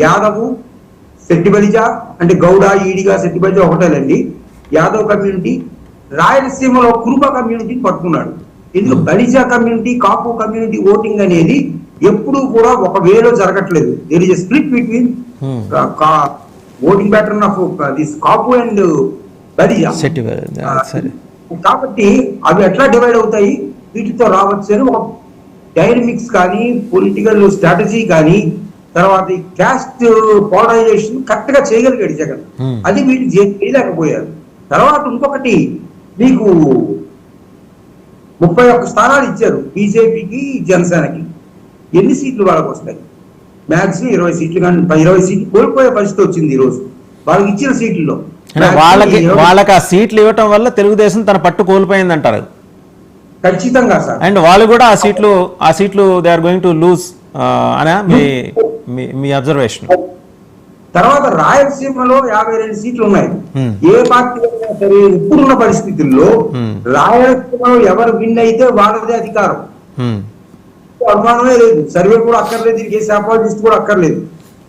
Speaker 2: యాదవ్, సెట్టిబలిజ అంటే గౌడ, ఈడిగా, సెట్టిబలిజ ఒకటేలండి. యాదవ్ కమ్యూనిటీ, రాయలసీమలో కురుబ కమ్యూనిటీని పట్టుకున్నాడు. ఇందులో Balija community, Kapu community voting అనేది ఎప్పుడు కూడా ఒక వేలో జరగట్లేదు. There is a split between voting pattern of this Kapu and Balija. కాబట్టి అవి ఎట్లా డివైడ్ అవుతాయి, వీటితో రావచ్చు అని ఒక డైనమిక్స్ కానీ, పొలిటికల్ స్ట్రాటజీ కానీ, తర్వాత ఈ క్యాస్ట్ పోలరైజేషన్ కరెక్ట్ గా చేయగలిగాడు జగన్. అది వీళ్ళు చేయలేకపోయారు. తర్వాత ఇంకొకటి, మీకు 31 స్థానాలు ఇచ్చారు బీజేపీకి, జనసేనకి. ఎన్ని సీట్లు వాళ్ళకి వస్తాయి? మాక్సిమం 20 సీట్లు, కానీ 20 సీట్లు కోల్పోయే పరిస్థితి వచ్చింది ఈ రోజు వాళ్ళకి ఇచ్చిన సీట్లలో.
Speaker 1: వాళ్ళకి ఆ సీట్లు ఇవ్వటం వల్ల తెలుగుదేశం తన పట్టు కోల్పోయింది అంటారు.
Speaker 2: ఖచ్చితంగా సార్.
Speaker 1: అండ్ వాళ్ళు కూడా ఆ సీట్లు they are going to lose అనే మీ అబ్జర్వేషన్.
Speaker 2: తర్వాత రాయలసీమలో 52 సీట్లు ఉన్నాయి. ఏ పార్టీ అయినా సరే ఇప్పుడున్న పరిస్థితుల్లో రాయలసీమలో ఎవరు విన్ అయితే వాళ్ళదే అధికారం, అనుమానమే లేదు. సర్వే కూడా అక్కర్లేదు, దీనికి ఏ శాపాలజిస్ట్ కూడా అక్కర్లేదు.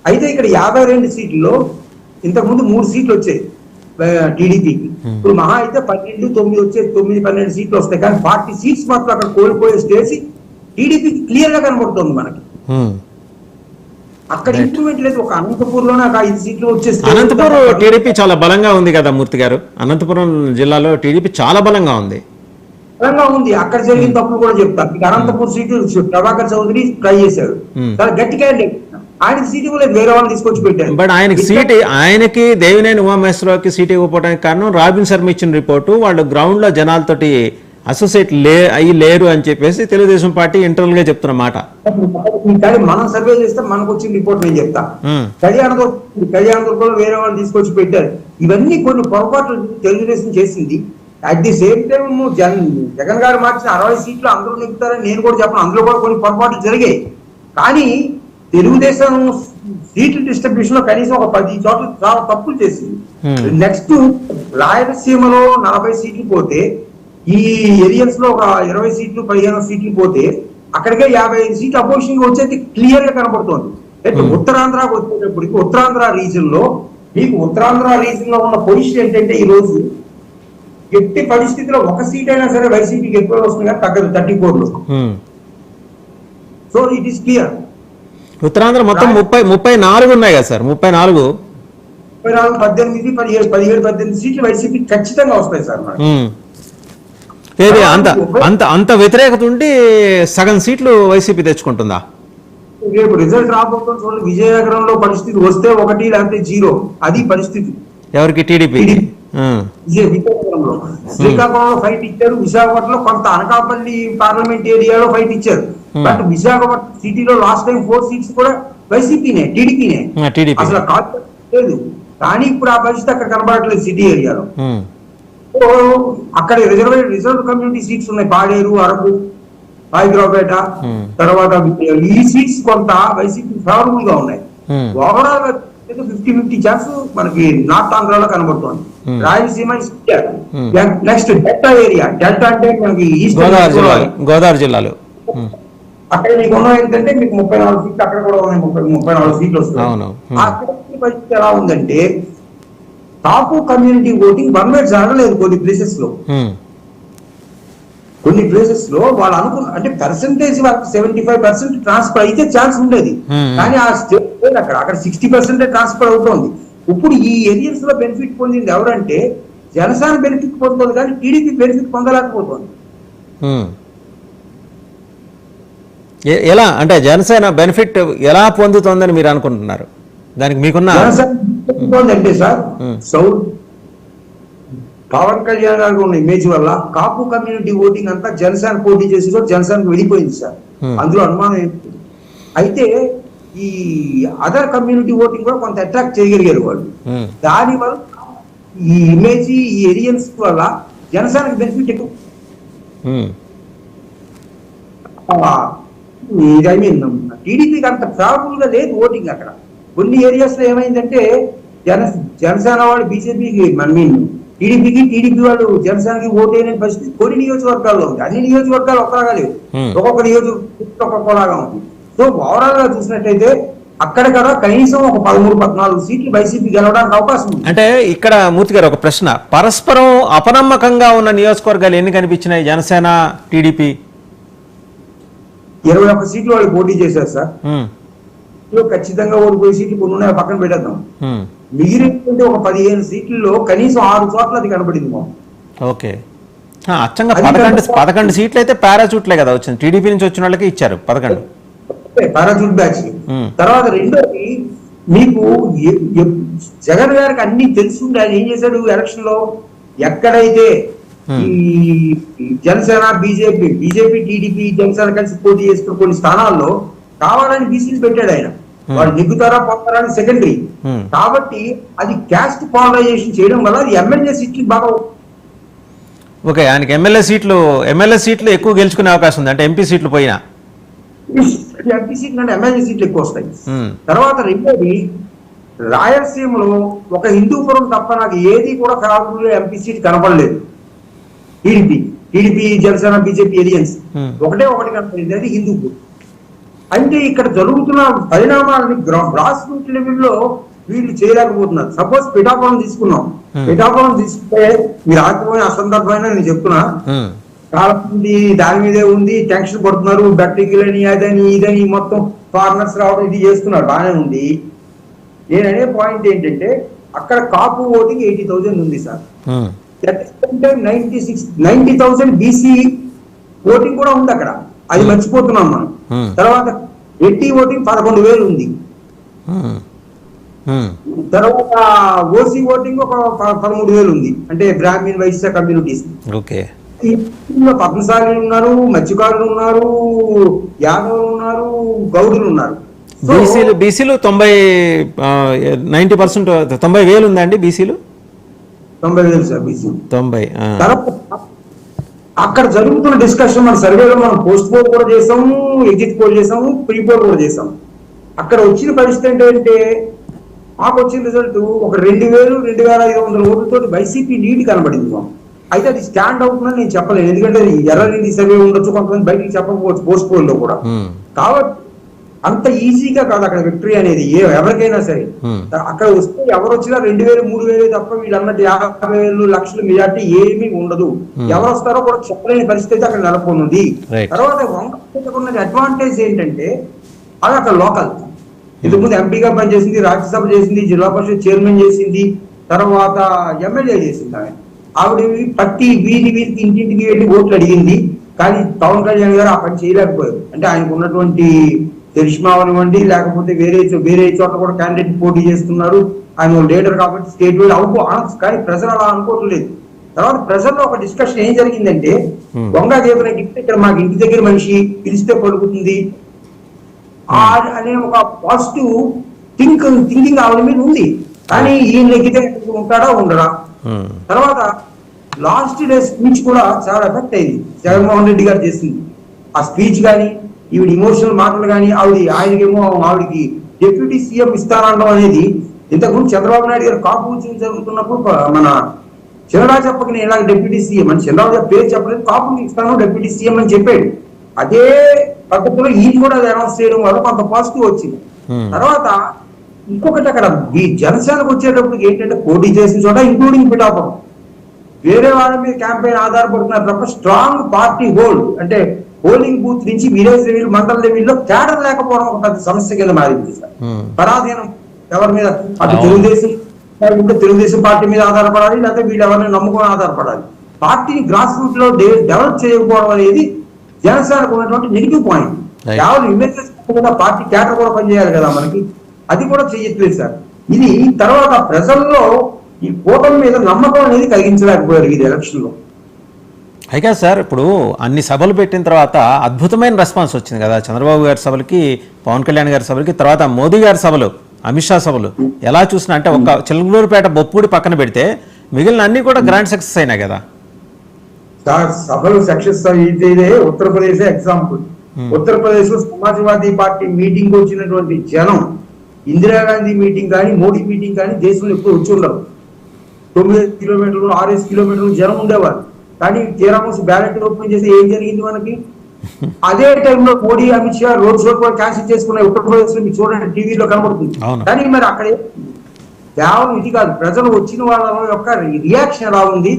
Speaker 2: అయితే ఇక్కడ 52 సీట్లలో ఇంతకుముందు 3 సీట్లు వచ్చాయి టీడీపీకి. ఇప్పుడు మహా అయితే 12, 9 వచ్చే 9, 12 సీట్లు వస్తాయి. కానీ 40 సీట్స్ మాత్రం అక్కడ కోల్పోయే స్టేజ్ టీడీపీకి క్లియర్ గా కనబడుతుంది మనకి. అక్కడ ఇంప్రూవ్మెంట్ లేదు. ఒక అనంతపూర్ లోనే 5 సీట్లు వచ్చేసి,
Speaker 1: అనంతపురం టీడీపీ చాలా బలంగా ఉంది కదా మూర్తి గారు. అనంతపురం జిల్లాలో టీడీపీ చాలా బలంగా ఉంది.
Speaker 2: అక్కడ జరిగిన తప్పులు కూడా చెప్తారు. అనంతపూర్ సీటు ప్రభాకర్ చౌదరి ట్రై చేశారు, చాలా గట్టి క్యాండిడేట్. ఆయనకి సీట్ ఇవ్వలేదు, వేరే వాళ్ళని తీసుకొచ్చి పెట్టారు.
Speaker 1: బట్ ఆయనకి దేవినేని ఉమామహేశ్వరరావుకి సీట్ ఇవ్వకపోవడానికి కారణం రాబిన్ శర్మ ఇచ్చిన రిపోర్టు. వాళ్ళు గ్రౌండ్ లో జనాలతోటి అసోసియేట్ అయ్యి లేరు అని చెప్పేసి తెలుగుదేశం పార్టీ ఇంటర్నల్ గా చెప్తున్న మాట.
Speaker 2: కానీ మనం సర్వే చేస్తే మనకు వచ్చిన రిపోర్ట్ నేను చెప్తా. కళ్యాణదుర్గంలో వేరే వాళ్ళు తీసుకొచ్చి పెట్టారు. ఇవన్నీ కొన్ని పొరపాట్లు తెలుగుదేశం చేసింది. At the same time Jagan గారు మార్చిన 60 సీట్లు అందరూ నెగ్గుతారని నేను కూడా చెప్పను. అందులో కూడా కొన్ని పొరపాట్లు జరిగాయి. కానీ తెలుగుదేశం సీట్ల డిస్ట్రిబ్యూషన్ లో కనీసం ఒక 10 చోట్ల చాలా తప్పులు చేసింది. నెక్స్ట్ రాయలసీమలో 40 సీట్లు పోతే, ఈ ఏరియాస్ లో ఒక 20 సీట్లు 15 సీట్లు పోతే, అక్కడికే 55 సీట్లు అపోజిషన్ వచ్చేది క్లియర్ గా కనబడుతోంది. ఉత్తరాంధ్రకు వచ్చేటప్పటికి ఉత్తరాంధ్ర రీజన్ లో మీకు ఉన్న పొజిషన్ ఏంటంటే, ఈ రోజు ఎట్టి పరిస్థితిలో ఒక సీట్ అయినా సరే వైసీపీకి ఎక్కువ వస్తుంది కానీ తగ్గదు 34లో. So it is clear.
Speaker 1: Uttarandhra మొత్తం 34 ఉన్నాయి కదా సార్, 34.
Speaker 2: 34, 18, 17, 18 సీట్లు వైసీపీ ఖచ్చితంగా వస్తాయి సార్ మనకి.
Speaker 1: ఏది అంత అంత అంత వ్యతిరేకత ఉండి సగం సీట్లు వైసీపీ తెచ్చుకుంటుందా?
Speaker 2: రేపు రిజల్ట్ రాబోతుంది చూడండి. విజయనగరంలో పరిస్థితి వస్తే 1 లేకపోతే 0, అది పరిస్థితి.
Speaker 1: ఎవరికి? టీడీపీ.
Speaker 2: విజయనగరంలో, శ్రీకాకుళంలో ఫైట్ ఇచ్చారు, విశాఖపట్నంలో కొంత, అనకాపల్లి పార్లమెంట్ ఏరియాలో ఫైట్ ఇచ్చారు. బట్ విశాఖపట్నం సిటీలో లాస్ట్ టైం 4 సీట్స్ కూడా వైసీపీనే, టీడీపీనే, అసలు కాన్సెప్ట్ లేదు. కానీ ఇప్పుడు ఆ పరిస్థితి అక్కడ కనబడట్లేదు సిటీ ఏరియాలో. అక్కడ రిజర్వ్ కమ్యూనిటీ సీట్స్ ఉన్నాయి, పాడేరు, అరకు, హైదరాబాద్, తర్వాత ఈ సీట్స్ కొంత వైసీపీ ఫేవరబుల్ గా ఉన్నాయి. ఓవరాల్ గా 50-50 ఛాన్స్ మనకి నార్త్ ఆంధ్రాలో కనబడుతోంది. Rayalaseema next delta area, delta అంటే మనకి ఈస్ట్
Speaker 1: గోదావరి జిల్లాలో
Speaker 2: అక్కడ మీకు ఉన్న ఏంటంటే మీకు 34 సీట్లు, అక్కడ కూడా ఉన్నాయి 34 సీట్లు వస్తాయి. అక్కడ పరిస్థితి ఎలా ఉందంటే కాపు కమ్యూనిటీ ఓటింగ్ వన్ వే జరగలేదు కొన్ని ప్లేసెస్ లో. కొన్ని ప్లేసెస్ లో వాళ్ళు అనుకున్న అంటే పర్సెంటేజ్ 75% ట్రాన్స్ఫర్ అయితే ఛాన్స్ ఉండేది. కానీ ఆ స్టేట్ అక్కడ 60% ట్రాన్స్ఫర్ అవుతోంది. ఇప్పుడు ఈ ఏరియాస్ లో బెనిఫిట్ పొందింది ఎవరంటే జనసేన బెనిఫిట్ పొందుతుంది, కానీ టీడీపీ బెనిఫిట్ పొందలేకపోతుంది.
Speaker 1: ఎలా అంటే జనసేన బెనిఫిట్ ఎలా పొందుతోందని మీరు అనుకుంటున్నారు? దానికి మీకున్న
Speaker 2: అంటే సార్ సౌత్ పవన్ కళ్యాణ్ గారికి ఉన్న ఇమేజ్ వల్ల కాపు కమ్యూనిటీ ఓటింగ్ అంతా జనసేన పోటీ చేసి జనసేనకు వెళ్ళిపోయింది సార్, అందులో అనుమానం ఏంటి. అయితే ఈ అదర్ కమ్యూనిటీ ఓటింగ్ కూడా కొంత అట్రాక్ట్ చేయగలిగారు వాళ్ళు. దాని వల్ల ఈ ఇమేజ్, ఈ ఏరియన్స్ వల్ల జనసేనకు బెనిఫిట్ ఎక్కువ. ఐ మీన్ టీడీపీకి అంత ఫేవరబుల్ గా లేదు ఓటింగ్ అక్కడ. కొన్ని ఏరియాస్ లో ఏమైందంటే జనసేన వాళ్ళు బీజేపీకి, ఐ మీన్ టీడీపీకి, టీడీపీ వాళ్ళు జనసేనకి ఓటు వేయలేని పరిస్థితి కొన్ని నియోజకవర్గాల్లో ఉంది. అన్ని నియోజకవర్గాలు ఒకలాగా లేవు, ఒక్కొక్క నియోజకవర్గం ఒక్కొక్కలాగా ఉంది. సో ఓవరాల్ గా చూసినట్టయితే అక్కడ కదా కనీసం ఒక 13-14 సీట్లు వైసీపీ గెలవడానికి అవకాశం ఉంది.
Speaker 1: అంటే ఇక్కడ మూర్తి గారు ఒక ప్రశ్న, పరస్పరం అపనమ్మకంగా ఉన్న నియోజకవర్గాలు ఎన్ని కనిపించినాయి జనసేన టీడీపీ?
Speaker 2: 21 సీట్లు వాళ్ళు పోటీ చేశారు సార్. ఖచ్చితంగా ఓడిపోయే సీట్లు కొన్ని ఉన్నాయి, పక్కన పెట్టేద్దాం. మిగిలినటువంటి ఒక 15 సీట్లలో కనీసం 6 చోట్ల అది కనబడింది మాకు.
Speaker 1: ఓకే, అచ్చంగా 11 సీట్లు అయితే పారాచూట్లే కదా వచ్చింది, టీడీపీ నుంచి వచ్చిన వాళ్ళకి ఇచ్చారు 11
Speaker 2: పారాచూట్ బ్యాచ్. తర్వాత రెండోది మీకు జగన్ గారికి అన్ని తెలుసుండే ఆయన ఏం చేశాడు ఎలక్షన్ లో, ఎక్కడైతే ఈ జనసేన బీజేపీ టీడీపీ జనసేన కలిసి పోటీ చేస్తున్న కొన్ని స్థానాల్లో కావాలని బీసీలు పెట్టాడు ఆయన. వాళ్ళు నెగ్గుతారా పోతారా అని సెకండరీ. కాబట్టి అది క్యాస్ట్ పాలరైజేషన్ చేయడం వల్ల అది ఎమ్మెల్యే సీట్లు బాగా.
Speaker 1: ఓకే, ఆయనకి ఎమ్మెల్యే సీట్లు ఎక్కువ గెలుచుకునే అవకాశం ఉంది, అంటే ఎంపీ సీట్లు పోయినా
Speaker 2: ఎంపీ సీట్లు అంటే ఎమ్మెల్యే సీట్లు ఎక్కువ వస్తాయి. తర్వాత రెండోది రాయలసీమలో ఒక హిందూపురం తప్ప నాకు ఏది కూడా ఖరాబులో ఎంపీ సీట్ కనపడలేదు. టీడీపీ జనసేన బీజేపీ ఏరియన్స్ ఒకటి కనపడింది, అది హిందూపూర్. అంటే ఇక్కడ జరుగుతున్న పరిణామాలని గ్రాస్ రూట్ లెవెల్లో వీళ్ళు చేయలేకపోతున్నారు. సపోజ్ పిఠాపురం తీసుకున్నాం, పిఠాపురం తీసుకుంటే మీరు ఆగిపోయిన అసందర్భమైన నేను చెప్తున్నా, చాలా మంది దాని మీదే ఉంది, టెన్షన్ పడుతున్నారు, బెట్టికలని అదని ఇదని మొత్తం ఫారినర్స్ రావడం ఇది చేస్తున్నారు, బాగానే ఉంది. నేను అనే పాయింట్ ఏంటంటే అక్కడ కాపు ఓటింగ్ 80,000 ఉంది సార్. 90,000 బీసీ ఓటింగ్ కూడా ఉంది అక్కడ, అది మర్చిపోతున్నాం మనం. తర్వాత ఎట్టి ఓటింగ్ 11,000 ఉంది. తర్వాత ఓసీ ఓటింగ్ ఒక 13,000 ఉంది, అంటే బ్రాహ్మణ్ వైశ్య కమ్యూనిటీస్. పద్మశాలి ఉన్నారు, మత్స్యకారులు ఉన్నారు, యాదవులు ఉన్నారు, గౌడులు ఉన్నారు.
Speaker 1: బీసీలు 90% 90,000 ఉందండి. బీసీలు
Speaker 2: 90,000 సార్. బీసీ
Speaker 1: 90.
Speaker 2: తర్వాత అక్కడ జరుగుతున్న డిస్కషన్ మన సర్వేలో మనం పోస్ట్ పోల్ కూడా చేసాము, ఎగ్జిట్ పోల్ చేసాము, ప్రీ పోల్ కూడా చేసాము. అక్కడ వచ్చిన పరిస్థితి ఏంటంటే మాకు వచ్చిన రిజల్ట్ ఒక 2,500 ఓట్లతో వైసీపీ లీడ్ కనబడింది మాకు. అయితే అది స్టాండ్ అవుతుందని నేను చెప్పలేను, ఎందుకంటే ఎర్రని సర్వే ఉండొచ్చు, కొంతమంది బయటికి చెప్పకపోవచ్చు పోస్ట్ పోల్ లో కూడా. కాబట్టి అంత ఈజీగా కాదు అక్కడ విక్టరీ అనేది ఎవరికైనా సరే. అక్కడ వస్తే ఎవరు వచ్చినా 2,000 3,000 తప్ప వీళ్ళు అన్నట్టు 50,000 లక్షల మెజార్టీ ఏమీ ఉండదు. ఎవరు వస్తారో కూడా చెప్పలేని పరిస్థితి అక్కడ నెలకొన్నది. తర్వాత ఉన్నది అడ్వాంటేజ్ ఏంటంటే అది అక్కడ లోకల్ ఇంతకుముందు ఎంపీగా పనిచేసింది, రాజ్యసభ చేసింది, జిల్లా పరిషత్ చైర్మన్ చేసింది, తర్వాత ఎమ్మెల్యే చేసింది. ఆవిడ ప్రతి వీధికి ఇంటింటికి వెళ్ళి ఓట్లు అడిగింది. కానీ పవన్ కళ్యాణ్ గారు ఆ పని చేయలేకపోయారు. అంటే ఆయనకు ఉన్నటువంటి చరిష్మా అవ్వండి, లేకపోతే వేరే చోట్ల కూడా క్యాండిడేట్ పోటీ చేస్తున్నారు, ఆయన లీడర్ కాబట్టి స్టేట్ వైడ్ అనొచ్చు. కానీ ప్రజలు అలా అనుకోవట్లేదు. తర్వాత ప్రజల్లో ఒక డిస్కషన్ ఏం జరిగిందంటే, వంగా దేవనకి ఇక్కడ మాకు ఇంటి దగ్గర మనిషి పిలిస్తే పలుకుతుంది అనే ఒక పాజిటివ్ థింకింగ్ ఆవిడ మీద ఉంది. కానీ ఈయన నెగ్గితే ఉంటాడా ఉండడా. తర్వాత లాస్ట్ డే స్పీచ్ కూడా చాలా ఎఫెక్ట్ అయింది. జగన్మోహన్ రెడ్డి గారు చేసింది ఆ స్పీచ్ కానీ, ఈవిడ ఇమోషనల్ మాటలు కానీ, ఆవిడకి డిప్యూటీ సీఎం ఇస్తానడం అనేది ఇంతకుముందు చంద్రబాబు నాయుడు గారు కాపు ఉద్యమం జరుగుతున్నప్పుడు మన చినరాజప్పకి నేను ఇలాగ డిప్యూటీ సీఎం అని, చంద్రబాబు పేరు చెప్పలేదు, కాపు ఇస్తాను డిప్యూటీ సీఎం అని చెప్పాడు. అదే పద్ధతిలో ఈయన కూడా అనౌన్స్ చేయడం వల్ల కొంత పాజిటివ్ వచ్చింది. తర్వాత ఇంకొకటి, అక్కడ ఈ జనసేనకు వచ్చేటప్పటికి ఏంటంటే పోటీ చేసిన చోట ఇంక్లూడింగ్ పిఠాపురం వేరే వాళ్ళ మీద క్యాంపెయిన్ ఆధారపడుతున్నారు తప్ప స్ట్రాంగ్ పార్టీ హోల్డ్ అంటే పోలింగ్ బూత్ నుంచి విలేజ్ లెవెల్, మండల లెవెల్లో క్యాడర్ లేకపోవడం ఒక పెద్ద సమస్య కింద మారింది సార్. పరాధీనం ఎవరి మీద, అటు తెలుగుదేశం పార్టీ మీద ఆధారపడాలి, లేకపోతే వీళ్ళు ఎవరిని నమ్ముకొని ఆధారపడాలి. పార్టీని గ్రాస్ రూట్ లో డెవలప్ చేయకపోవడం అనేది జనసేనకు ఉన్నటువంటి నెగిటివ్ పాయింట్. కేవలం ఇమేజెస్ కూడా పార్టీ క్యాడర్ కూడా పనిచేయాలి కదా మనకి, అది కూడా చేయట్లేదు సార్. ఇది తర్వాత ప్రజల్లో ఈ కూటమి మీద నమ్మకం అనేది కలిగించలేకపోయారు ఈ ఎలక్షన్ లో.
Speaker 1: అయితే సార్ ఇప్పుడు అన్ని సభలు పెట్టిన తర్వాత అద్భుతమైన రెస్పాన్స్ వచ్చింది కదా చంద్రబాబు గారి సభలకి, పవన్ కళ్యాణ్ గారి సభలకి, తర్వాత మోదీ గారి సభలు, అమిత్ షా సభలు ఎలా చూసినా అంటే ఒక చిలకలూరుపేట బొప్పుడి పక్కన పెడితే మిగిలిన అన్ని కూడా గ్రాండ్ సక్సెస్ అయినాయి కదా
Speaker 2: సార్. సభలు సక్సెస్ అయితే ఉత్తరప్రదేశ్ ఎగ్జాంపుల్. ఉత్తరప్రదేశ్ లో సమాజ్వాదీ పార్టీ మీటింగ్ వచ్చినటువంటి జనం ఇందిరాగాంధీ మీటింగ్ కానీ, మోడీ మీటింగ్ కానీ దేశంలో ఎప్పుడు వచ్చి ఉండరు. 9 కిలోమీటర్లు 6 కిలోమీటర్లు జనం ఉండేవారు. కానీ తీరామోసి బ్యాలెట్ ఓపెన్ చేసి ఏం జరిగింది మనకి? అదే టైంలో మోడీ, అమిత్ షా రోడ్ షో కూడా క్యాన్సిల్ చేసుకున్న ఉత్తరప్రదేశ్ లో మీరు చూడండి, టీవీలో కనబడుతుంది. కానీ మరి అక్కడ కేవలం ఇది కాదు, ప్రజలు వచ్చిన వాళ్ళ యొక్క రియాక్షన్ ఎలా ఉంది,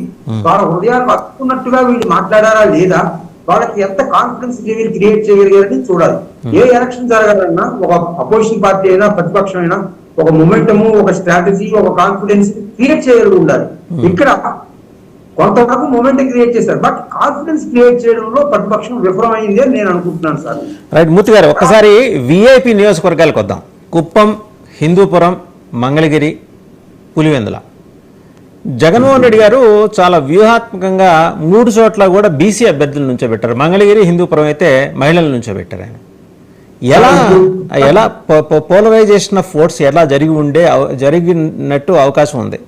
Speaker 2: వాళ్ళ హృదయాలు పట్టుకున్నట్టుగా వీళ్ళు మాట్లాడారా లేదా, వాళ్ళకి ఎంత కాన్ఫిడెన్స్ లెవెల్ క్రియేట్ చేయగలిగారని చూడాలి. ఏ ఎలక్షన్ జరగాలన్నా ఒక అపోజిషన్ పార్టీ అయినా ప్రతిపక్షం అయినా ఒక మొమెంటము, ఒక స్ట్రాటజీ, ఒక కాన్ఫిడెన్స్ క్రియేట్ చేయగలిగి ఉండాలి. ఇక్కడ కొంతవరకు మొమెంటం క్రియేట్ చేశారు, బట్ కాన్ఫిడెన్స్ క్రియేట్ చేయడంలో ప్రతిపక్షం విఫలమైంది అని నేను అనుకుంటున్నాను సార్.
Speaker 1: రైట్ మూర్తి గారు, ఒకసారి విఐపి నియోజకవర్గాలకు వద్దాం. కుప్పం, హిందూపురం, మంగళగిరి, పులివెందుల. జగన్మోహన్ రెడ్డి గారు చాలా వ్యూహాత్మకంగా 3 చోట్ల కూడా బీసీ అభ్యర్థుల నుంచో పెట్టారు. మంగళగిరి, హిందూపురం అయితే మహిళల నుంచో పెట్టారు. ఆయన ఎలా పోలరైజేషన్ ఆఫ్ ఓట్స్ ఎలా జరిగినట్టు అవకాశం ఉంది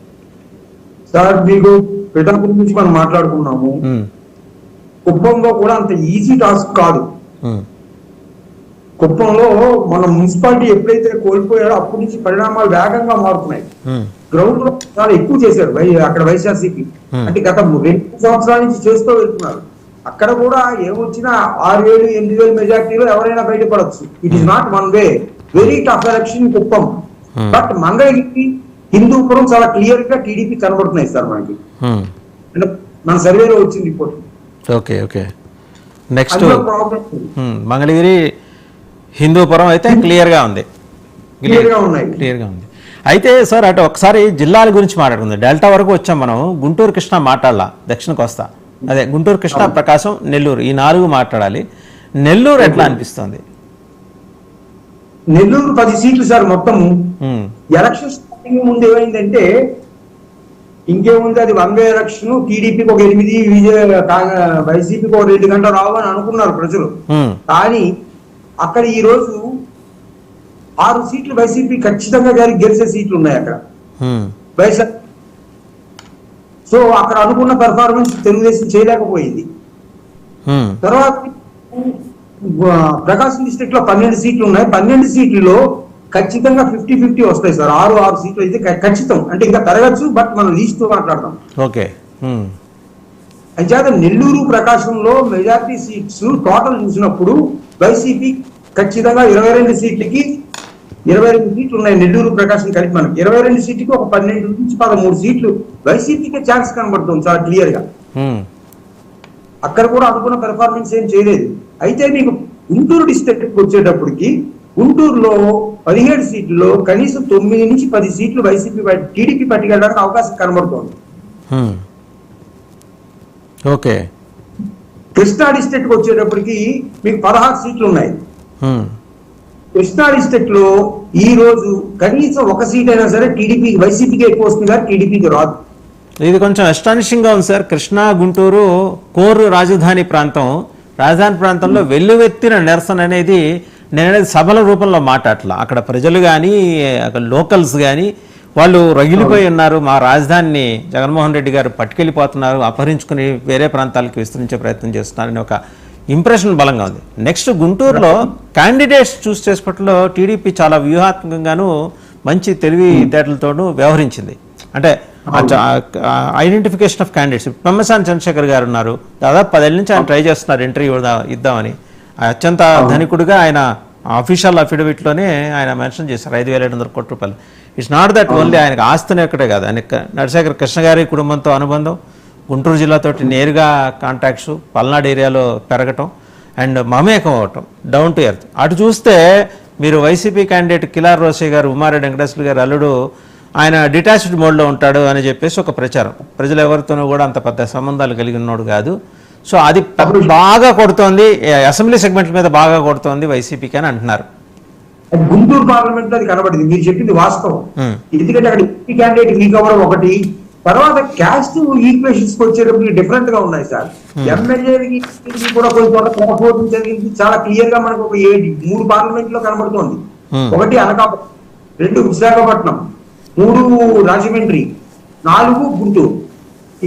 Speaker 2: సార్? మీకు పిఠాపురం నుంచి మనం మాట్లాడుకున్నాము. కుప్పంలో కూడా అంత ఈజీ టాస్క్ కాదు. కుప్పంలో మన మున్సిపాలిటీ ఎప్పుడైతే కోల్పోయాడో అప్పటి నుంచి పరిణామాలు వేగంగా మారుతున్నాయి. గ్రౌండ్ లో చాలా ఎక్కువ చేశారు అక్కడ వైఎస్ఆర్సీపీ. అంటే గత 2 సంవత్సరాల నుంచి చేస్తూ వెళ్తున్నారు. అక్కడ కూడా ఏమొచ్చినా 6,000-8,000 మెజార్టీలో ఎవరైనా బయటపడవచ్చు. It is not one way. Very tough election Kuppam. But Mangalagiri, Hindupur చాలా క్లియర్ గా టీడీపీ కనబడుతున్నాయి సార్ మనకి. అంటే మన సర్వేలో వచ్చింది report.
Speaker 1: Okay okay. Next Mangalagiri, Hindupur అయితే క్లియర్ గా ఉంది. అయితే సార్ అటు ఒకసారి జిల్లాల గురించి మాట్లాడుకుందాం. డెల్టా వరకు వచ్చాం మనం. గుంటూరు, కృష్ణా మాట్లాడాలా, దక్షిణ కోస్తా, అదే గుంటూరు, కృష్ణా, ప్రకాశం, నెల్లూరు, ఈ 4 మాట్లాడాలి. నెల్లూరు ఎట్లా అనిపిస్తుంది?
Speaker 2: నెల్లూరు 10 సీట్లు సార్ మొత్తం. ఎలక్షన్ స్టార్టింగ్ ముందు ఏమైందంటే ఇంకేముంది, అది 1 వే ఎలక్షన్. టీడీపీకి ఒక 8, వైసీపీకి ఒక 2 గంటలు రావు అని అనుకున్నారు ప్రజలు. కానీ అక్కడ ఈ రోజు 6 సీట్లు వైసీపీ ఖచ్చితంగా గెలిచే సీట్లు ఉన్నాయి అక్కడ వైఎస్ఆర్. సో అక్కడ అనుకున్న పెర్ఫార్మెన్స్ తెలుగుదేశం చేయలేకపోయింది. తర్వాత ప్రకాశం డిస్ట్రిక్ట్ లో 12 సీట్లు ఉన్నాయి. 12 సీట్లలో ఖచ్చితంగా 50-50 వస్తాయి సార్. 6 సీట్లు అయితే ఖచ్చితం. అంటే ఇంకా పెరగచ్చు, బట్ మనం లీస్ట్ తో మాట్లాడతాం.
Speaker 1: ఓకే.
Speaker 2: అయితే నెల్లూరు, ప్రకాశంలో మెజారిటీ సీట్స్ టోటల్ చూసినప్పుడు వైసీపీ ఖచ్చితంగా 22 సీట్లకి 22 సీట్లు ఉన్నాయి. నెల్లూరు, ప్రకాశం కలిపి మనకి 22 సీట్లకి ఒక 12 నుంచి 13 సీట్లు వైసీపీకి ఛాన్స్ కనబడుతుంది చాలా క్లియర్ గా. అక్కడ కూడా అనుకున్న పెర్ఫార్మెన్స్ ఏం చేయలేదు. అయితే మీకు గుంటూరు డిస్ట్రిక్ట్ వచ్చేటప్పటికి గుంటూరులో 17 సీట్లలో కనీసం 9 నుంచి 10 సీట్లు వైసీపీ టీడీపీ పట్టుకెళ్ళడానికి అవకాశం కనబడుతోంది.
Speaker 1: ఓకే.
Speaker 2: కృష్ణా డిస్ట్రిక్ట్ వచ్చేటప్పటికి మీకు 16 సీట్లు ఉన్నాయి. కృష్ణా డిస్ట్రిక్ట్ లో ఈ రోజు కనీసం ఒక సీట్ అయినా సరే టీడీపీకి, వైసీపీకి ఎక్కువ వస్తుంది కానీ టీడీపీకి రాదు.
Speaker 1: ఇది కొంచెం అస్టానిషింగ్ గా ఉంది సార్. కృష్ణా గుంటూరు కోర్ రాజధాని ప్రాంతం, రాజధాని ప్రాంతంలో వెల్లువెత్తిన నిరసన అనేది నేననేది సభల రూపంలో మాట్లాడలా. అక్కడ ప్రజలు కానీ అక్కడ లోకల్స్ కానీ వాళ్ళు రగిలిపోయి ఉన్నారు. మా రాజధానిని జగన్మోహన్ రెడ్డి గారు పట్టుకెళ్ళిపోతున్నారు, అపహరించుకుని వేరే ప్రాంతాలకు విస్తరించే ప్రయత్నం చేస్తున్నారని ఒక ఇంప్రెషన్ బలంగా ఉంది. నెక్స్ట్ గుంటూరులో క్యాండిడేట్స్ చూస్ చేసుకోవడంలో టీడీపీ చాలా వ్యూహాత్మకంగాను మంచి తెలివితేటలతోనూ వ్యవహరించింది. అంటే identification of candidates. Pemmasani Chandrasekhar గారు ఉన్నారు, దాదాపు 10 ఏళ్ళ నుంచి ఆయన ట్రై చేస్తున్నారు ఇంటర్వ్యూ ఇద్దామని. అత్యంత ధనికుడిగా ఆయన అఫీషియల్ అఫిడవిట్లోనే ఆయన మెన్షన్ చేశారు 5,700 కోట్ల రూపాయలు. ఇట్స్ నాట్ దట్ ఓన్లీ ఆయనకు ఆస్తిని ఒక్కటే కాదు, ఆయన నరశేఖర్ కృష్ణ గారి కుటుంబంతో అనుబంధం, గుంటూరు జిల్లాతోటి నేరుగా కాంటాక్ట్స్, పల్నాడు ఏరియాలో పెరగటం అండ్ మమేకం అవటం, డౌన్ టు ఎర్త్. అటు చూస్తే మీరు వైసీపీ క్యాండిడేట్ కిలార్ రోసే గారు, ఉమారెడ్డి వెంకటేశ్వర గారు అల్లుడు, ఆయన డిటాచ్డ్ మోడ్లో ఉంటాడు అని చెప్పేసి ఒక ప్రచారం. ప్రజలు ఎవరితోనూ కూడా అంత పెద్ద సంబంధాలు కలిగి ఉన్నాడు కాదు. సో అది బాగా కొడుతోంది, అసెంబ్లీ సెగ్మెంట్ల మీద బాగా కొడుతోంది వైసీపీకి అని అంటున్నారు.
Speaker 2: గుంటూరు పార్లమెంట్ అది కనబడింది, మీరు చెప్పింది వాస్తవం. ఎందుకంటే అక్కడ ఎంపీ క్యాండిడేట్ వీక్ అవ్వడం ఒకటి, తర్వాత క్యాస్ట్ ఈక్వేషన్స్ వచ్చేటప్పుడు డిఫరెంట్ గా ఉన్నాయి సార్. ఎమ్మెల్యేకి కూడా కొంచెం క్రాస్ ఓటింగ్ జరిగింది, చాలా క్లియర్ గా మనకు ఒక 3 పార్లమెంట్ లో కనబడుతోంది. 1 అనకాపల్లి, 2 విశాఖపట్నం, 3 రాజమండ్రి, 4 గుంటూరు.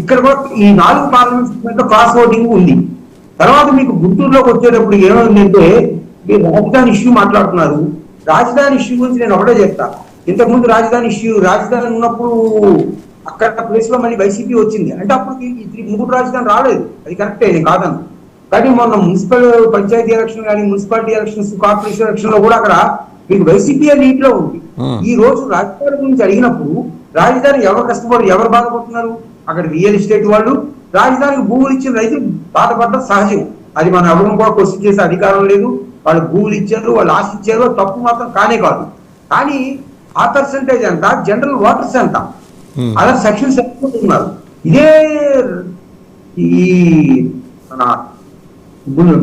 Speaker 2: ఇక్కడ కూడా ఈ 4 పార్లమెంట్ క్రాస్ ఓటింగ్ ఉంది. తర్వాత మీకు గుంటూరులోకి వచ్చేటప్పుడు ఏమైందంటే మీరు రాజధాని ఇష్యూ మాట్లాడుతున్నారు. రాజధాని ఇష్యూ గురించి నేను ఒకటే చెప్తా. ఇంతకుముందు రాజధాని ఉన్నప్పుడు అక్కడ ప్లేస్ లో మళ్ళీ వైసీపీ వచ్చింది అంటే అప్పుడు 3 రాజధాని రాలేదు, అది కరెక్టే, నేను కాదను. కానీ మొన్న మున్సిపల్ పంచాయతీ ఎలక్షన్ కానీ, మున్సిపాలిటీ ఎలక్షన్స్, కార్పొరేషన్ ఎలక్షన్ లో కూడా అక్కడ మీకు వైసీపీ లీడ్ లో ఉంది. ఈ రోజు రాజధాని గురించి అడిగినప్పుడు రాజధాని ఎవరు కష్టపడి ఎవరు బాధపడుతున్నారు? అక్కడ రియల్ ఎస్టేట్ వాళ్ళు, రాజధానికి భూములు ఇచ్చిన రైతులు బాధపడడం సహజం. అది మనం ఎవరు కూడా క్వశ్చన్ చేసే అధికారం లేదు. వాళ్ళు భూములు ఇచ్చారు, వాళ్ళు ఆశించారు, తప్పు మాత్రం కానే కాదు. కానీ ఆ పర్సెంటేజ్ ఎంత, జనరల్ ఓటర్స్ ఎంత, అలా సెక్షన్స్ ఉన్నారు. ఇదే ఈ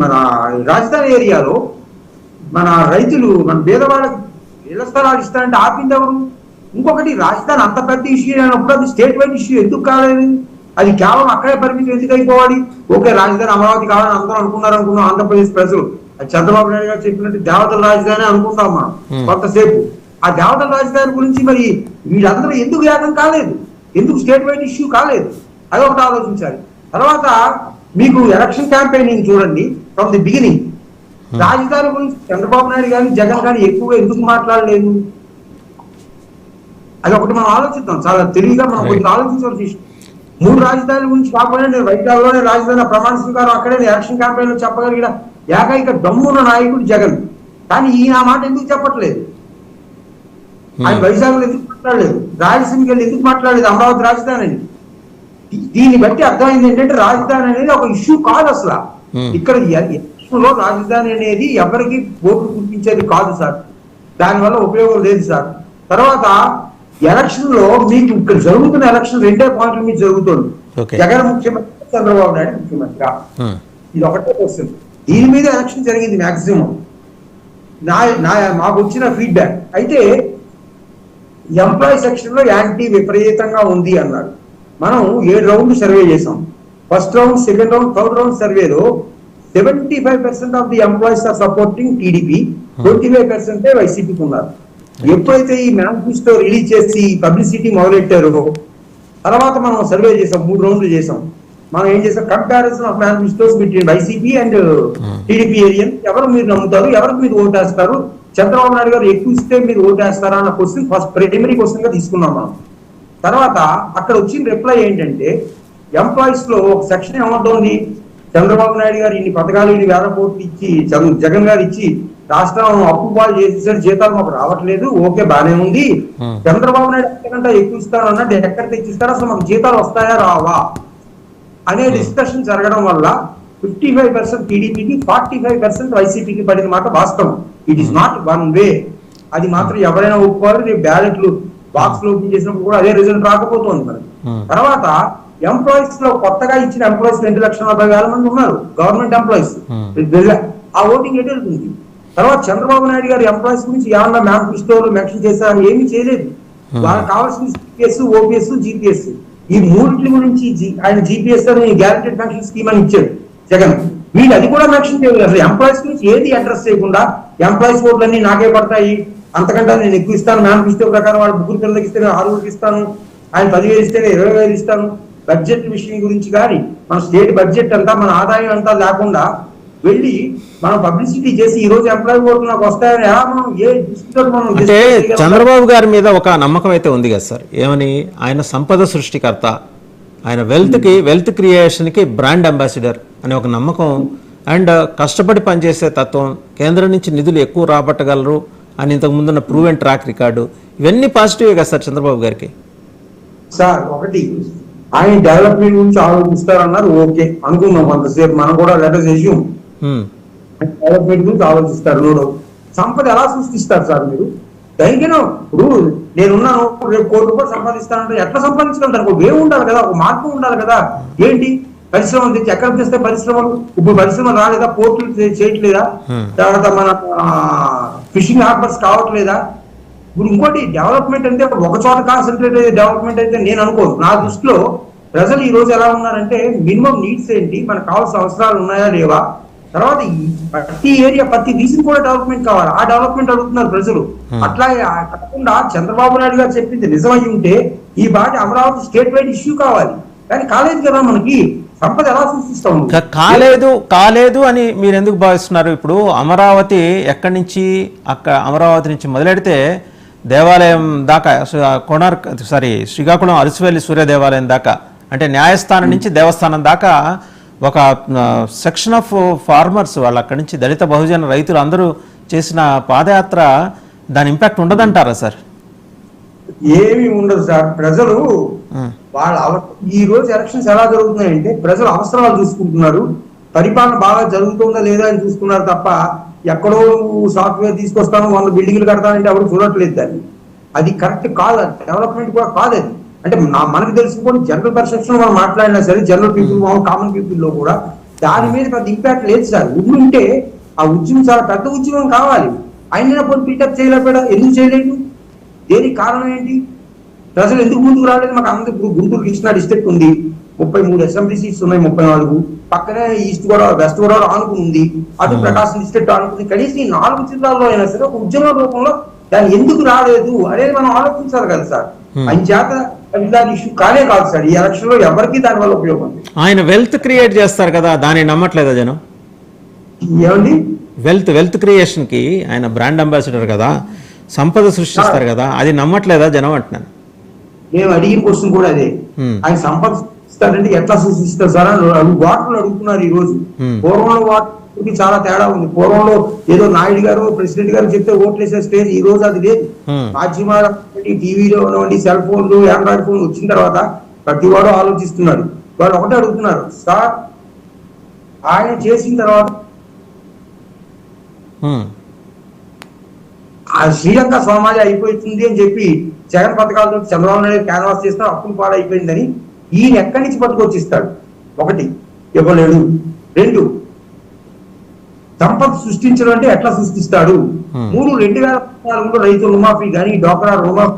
Speaker 2: మన రాజధాని ఏరియాలో మన రైతులు, మన పేదవాళ్ళకి ఇళ్ల స్థలాలు ఇస్తారంటే ఆపింది ఎవరు? ఇంకొకటి, రాజధాని అంత పెద్ద ఇష్యూ అయినప్పుడు అది స్టేట్ వైడ్ ఇష్యూ ఎందుకు కాలేదు? అది కేవలం అక్కడే పరిమితి ఎందుకు అయిపోవాలి? ఓకే, రాజధాని అమరావతి కావాలని అందరూ అనుకున్నాం ఆంధ్రప్రదేశ్ ప్రజలు. అది చంద్రబాబు నాయుడు గారు చెప్పినట్టు దేవతల రాజధాని అనుకుంటాం మనం కొంతసేపు. ఆ దేవతల రాజధాని గురించి మరి వీళ్ళందరూ ఎందుకు ఏకం కాలేదు? ఎందుకు స్టేట్ వైడ్ ఇష్యూ కాలేదు? అదొకటి ఆలోచించాలి. తర్వాత మీకు ఎలక్షన్ క్యాంపెయినింగ్ చూడండి, ఫ్రమ్ ది బిగినింగ్ రాజధాని గురించి చంద్రబాబు నాయుడు కానీ జగన్ కానీ ఎక్కువగా ఎందుకు మాట్లాడలేదు? అది ఒకటి మనం ఆలోచిద్దాం, చాలా తెలివిగా మనం కొంచెం ఆలోచించవలసి. 3 రాజధానుల గురించి కాకుండా నేను వైజాగ్లోనే రాజధాని ప్రమాణ స్వీకారం అక్కడే ఎలక్షన్ క్యాంపెయిన్ లో చెప్పగలిగిన ఏకైక దమ్మున్న నాయకుడు జగన్. కానీ ఈయన ఆ మాట ఎందుకు చెప్పట్లేదు? ఆయన వైజాగ్లో ఎందుకు మాట్లాడలేదు? రాయలసీమకి వెళ్ళి ఎందుకు మాట్లాడలేదు అమరావతి రాజధాని అని? దీన్ని బట్టి అర్థమైంది ఏంటంటే రాజధాని అనేది ఒక ఇష్యూ కాదు అసలు. ఇక్కడ లో రాజధాని అనేది ఎవరికి ఓట్లు గుర్తించేది కాదు సార్, దానివల్ల ఉపయోగం లేదు సార్. తర్వాత ఎలక్షన్ లో మీకు ఇక్కడ జరుగుతున్న ఎలక్షన్ 2 పాయింట్ల మీద జరుగుతుంది. జగన్ ముఖ్యమంత్రి, చంద్రబాబు నాయుడు ముఖ్యమంత్రిగా, ఇది ఒకటే క్వశ్చన్. దీని మీద ఎలక్షన్ జరిగింది మాక్సిమం. మాకు వచ్చిన ఫీడ్బ్యాక్ అయితే ఎంప్లాయీ సెక్షన్ లో యాంటీ విపరీతంగా ఉంది అన్నారు. మనం 7 రౌండ్లు సర్వే చేసాం. First round, second round, third round సర్వేలో 75% of the employees are supporting TDP, 25% వైసీపీకి ఉన్నారు. ఎప్పుడైతే ఈ మేనిఫెస్టో రిలీజ్ చేసి పబ్లిసిటీ మొదలెట్టారో తర్వాత మనం సర్వే చేసాం, 3 రౌండ్లు చేసాం. మనం ఏం చేసాం, comparison of manifestos between YCP and TDP ఏరియన్. ఎవరు మీరు నమ్ముతారు, ఎవరికి మీరు ఓటేస్తారు, చంద్రబాబు నాయుడు గారు ఎక్కువ ఇస్తే మీరు ఓటేస్తారా అన్న క్వశ్చన్ ఫస్ట్ ప్రైమరీ క్వశ్చన్ గా తీసుకున్నాం మనం. తర్వాత అక్కడ వచ్చిన రిప్లై ఏంటంటే ఎంప్లాయీస్ లో ఒక సెక్షన్ ఏమంటోంది, చంద్రబాబు నాయుడు గారు ఇన్ని పథకాలు, ఇన్ని 1000 కోట్లు ఇచ్చి, జగన్ గారు ఇచ్చి రాష్ట్రం అప్పు పాలు చేసేసరి జీతాలు మాకు రావట్లేదు, ఓకే బానే ఉంది. చంద్రబాబు నాయుడు ఎంతకంటే ఎక్కువ ఇస్తాను అన్నట్టు ఎక్కడ తెచ్చిస్తారో, అసలు మాకు జీతాలు వస్తాయా రావా అనే డిస్కషన్ జరగడం వల్ల 55% టీడీపీకి, 45% వైసీపీకి పడిన మాట వాస్తవం. ఇట్ ఈస్ నాట్ వన్ వే. అది మాత్రం ఎవరైనా ఒప్పుకోవాలి. రేపు బ్యాలెట్లు బాక్స్ లో ఓపెన్ చేసినప్పుడు కూడా అదే రిజల్ట్ రాకపోతుంది మరి. తర్వాత ఎంప్లాయీస్ లో కొత్తగా ఇచ్చిన ఎంప్లాయీస్ 2,40,000 మంది ఉన్నారు, గవర్నమెంట్ ఎంప్లాయీస్. ఆ ఓటింగ్ ఎటు వెళ్తుంది? తర్వాత చంద్రబాబు నాయుడు గారు ఎంప్లాయీస్ గురించి ఏమన్నా మేనిఫెస్టోలో మెన్షన్ చేశారని ఏమీ చేయలేదు. వాళ్ళకి కావాల్సిన సిపిఎస్, ఓపీఎస్, జీపీఎస్, ఈ మూడింటి గురించి ఆయన జీపీఎస్ అని గ్యారెంటెడ్ పెన్షన్ స్కీమ్ అని ఇచ్చాడు జగన్. వీళ్ళు అది కూడా మెన్షన్ చేయలేదు. అసలు ఎంప్లాయీస్ గురించి ఏది అడ్రస్ చేయకుండా ఎంప్లాయీస్ ఓట్లన్నీ నాకే పడతాయి, అంతకంటే నేను ఎక్కువ ఇస్తాను, మేనిఫెస్టో ప్రకారం వాడు 3 పిల్లలకి ఇస్తే 6 ఇస్తాను, ఆయన 10,000 ఇస్తే 20,000 ఇస్తాను, బడ్జెట్ విషయం గురించి కానీ మన స్టేట్ బడ్జెట్ అంతా మన ఆదాయం అంతా లేకుండా వెళ్ళి మనం పబ్లిసిటీ చేసి ఈ రోజు ఎంప్లాయీ ఓట్లు నాకు వస్తాయని ఎలా మనం ఏ దృష్టితో మనం
Speaker 1: అంటే చంద్రబాబు గారి మీద ఒక నమ్మకం అయితే ఉంది కదా సార్, ఏమని? ఆయన సంపద సృష్టికర్త, ఆయన వెల్త్ క్రియేషన్కి బ్రాండ్ అంబాసిడర్ అనే ఒక నమ్మకం, అండ్ కష్టపడి పనిచేసే తత్వం, కేంద్రం నుంచి నిధులు ఎక్కువ రాబట్టగలరు అని ఇంతకుముందున్న ప్రూవ్ అండ్ ట్రాక్ రికార్డు, ఇవన్నీ పాజిటివే కదా సార్ చంద్రబాబు గారికి?
Speaker 2: సార్ ఒకటి, ఆయన డెవలప్మెంట్ గురించి ఆలోచిస్తారన్నారు, ఓకే అనుకున్నాం కొంతసేపు, మనం కూడా లెటర్ చేసి డెవలప్మెంట్ గురించి ఆలోచిస్తారు. సంపద ఎలా సృష్టిస్తారు సార్ మీరు? దానికైనా ఇప్పుడు నేనున్నాను, రేపు 1 కోటి రూపాయలు సంపాదిస్తానంటే ఎట్లా సంపాదించగలుగుతారు? ఒక వే ఉండాలి కదా, ఒక మార్గం ఉండాలి కదా. ఏంటి పరిశ్రమలు తెచ్చి ఎక్కడ తెస్తే పరిశ్రమలు? ఇప్పుడు పరిశ్రమలు రాలేదా? పోర్టులు చేయట్లేదా? తర్వాత మన ఫిషింగ్ హార్బర్స్ కావట్లేదా? ఇప్పుడు ఇంకోటి, డెవలప్మెంట్ అంటే ఒక చోట కాన్సన్ట్రేట్ అయ్యే డెవలప్మెంట్ అయితే నేను అనుకోను. నా దృష్టిలో ప్రజలు ఈ రోజు ఎలా ఉన్నారంటే, మినిమం నీడ్స్ ఏంటి, మనకు కావాల్సిన అవసరాలు ఉన్నాయా లేవా, తర్వాత ప్రతి ఏరియా ప్రతి రీజన్ కూడా డెవలప్మెంట్ కావాలి, ఆ డెవలప్మెంట్ అడుగుతున్నారు ప్రజలు. అట్లాగే కాకుండా చంద్రబాబు నాయుడు గారు చెప్పింది నిజమై ఉంటే ఈ బాటి అమరావతి స్టేట్ వైడ్ ఇష్యూ కావాలి, కానీ కాలేదు కదా. మనకి సంపద ఎలా సృష్టిస్తాం?
Speaker 1: కాలేదు అని మీరు ఎందుకు భావిస్తున్నారు? ఇప్పుడు అమరావతి ఎక్కడి నుంచి, అమరావతి నుంచి మొదలెడితే దేవాలయం దాకా, శ్రీకాకుళం అరసివెల్లి సూర్య దేవాలయం దాకా, అంటే న్యాయస్థానం నుంచి దేవస్థానం దాకా ఒక సెక్షన్ ఆఫ్ ఫార్మర్స్, వాళ్ళు అక్కడి నుంచి దళిత బహుజన రైతులు అందరూ చేసిన పాదయాత్ర, దాని ఇంపాక్ట్ ఉండదంటారా సార్?
Speaker 2: ఏమి ఉండదు సార్. ప్రజలు వాళ్ళ ఈ రోజు ఎలక్షన్స్ ఎలా జరుగుతున్నాయంటే ప్రజలు అవసరాలు చూసుకుంటున్నారు, పరిపాలన బాగా జరుగుతుందా లేదా అని చూసుకున్నారు తప్ప, ఎక్కడో సాఫ్ట్వేర్ తీసుకొస్తాను 100 బిల్డింగ్లు కడతానంటే ఎవరు చూడట్లేదు దాన్ని. అది కరెక్ట్ కాదు, డెవలప్మెంట్ కూడా కాదు అది. అంటే మనకు తెలుసుకోండి, జనరల్ పర్సెప్షన్ మనం మాట్లాడినా సరే, జనరల్ పీపుల్, కామన్ పీపుల్ లో కూడా దాని మీద పెద్ద ఇంపాక్ట్ లేదు సార్. ఉంటే ఆ ఉద్యమం చాలా పెద్ద ఉద్యమం కావాలి. ఆయన పికప్ చేయలేకపోయా, ఎందుకు చేయలేదు? దేనికి కారణం ఏంటి? ప్రజలు ఎందుకు ముందుకు రాలేదు? మాకు అందరూ ఇప్పుడు గుంటూరు కృష్ణా డిస్ట్రిక్ట్ ఉంది, 33 అసెంబ్లీ సీట్స్ ఉన్నాయి, 34. పక్కనే ఈస్ట్ గోదావరి, వెస్ట్ గోదావరి ఆనుకుని ఉంది, అటు ప్రకాశం డిస్ట్రిక్ట్ ఆనుకుంది. కనీసం ఈ 4 జిల్లాల్లో అయినా సరే ఒక ఉద్యమ రూపంలో దాన్ని ఎందుకు రాలేదు అనేది మనం ఆలోచించాలి కదా సార్. అంచేత దాని ఇష్యూ కానే కాదు సార్ ఈ ఎలక్షన్ లో, ఎవరికి దాని వల్ల ఉపయోగం.
Speaker 1: ఆయన వెల్త్ క్రియేట్ చేస్తారు కదా, దాన్ని నమ్మట్లేదా జనం?
Speaker 2: ఏమండి?
Speaker 1: వెల్త్ క్రియేషన్ కి ఆయన బ్రాండ్ అంబాసిడర్ కదా, సంపద సృష్టిస్తారు కదా, అది నమ్మట్లేదా జనం అంటున్నాను.
Speaker 2: మేము అడిగిన క్వశ్చన్ కూడా అదే, ఆయన సంపద సృష్టిస్తారంటే ఎట్లా సృష్టిస్తారు సార్ అని వాటర్లు అడుగుతున్నారు ఈ రోజు. పూర్వంలో వాటర్కి చాలా తేడా ఉంది. పూర్వంలో ఏదో నాయుడు గారు, ప్రెసిడెంట్ గారు చెప్తే ఓట్లు వేసే స్టేజ్, ఈ రోజు అది లేదు. మాధ్యమాలు, టీవీలో ఉన్నవండి, సెల్ ఫోన్లు, ఆండ్రాయిడ్ ఫోన్లు వచ్చిన తర్వాత ప్రతి వాడు ఆలోచిస్తున్నాడు. వాళ్ళు ఒకటే అడుగుతున్నారు, సార్ ఆయన చేసిన తర్వాత ఆ శ్రీలంక సమాజం అయిపోతుంది అని చెప్పి జగన్ పథకాలతో చంద్రబాబు నాయుడు క్యాన్వాస్ చేస్తే అప్పులు పాడైపోయిందని ఈయన ఎక్కడి నుంచి పట్టుకొచ్చిస్తాడు? ఒకటి, ఇవ్వలేడు. 2, సంపద సృష్టించడం అంటే ఎట్లా సృష్టిస్తాడు? 3, 2014లో రైతు రుణమాఫీ కానీ, డోక్రా రుణమాఫీ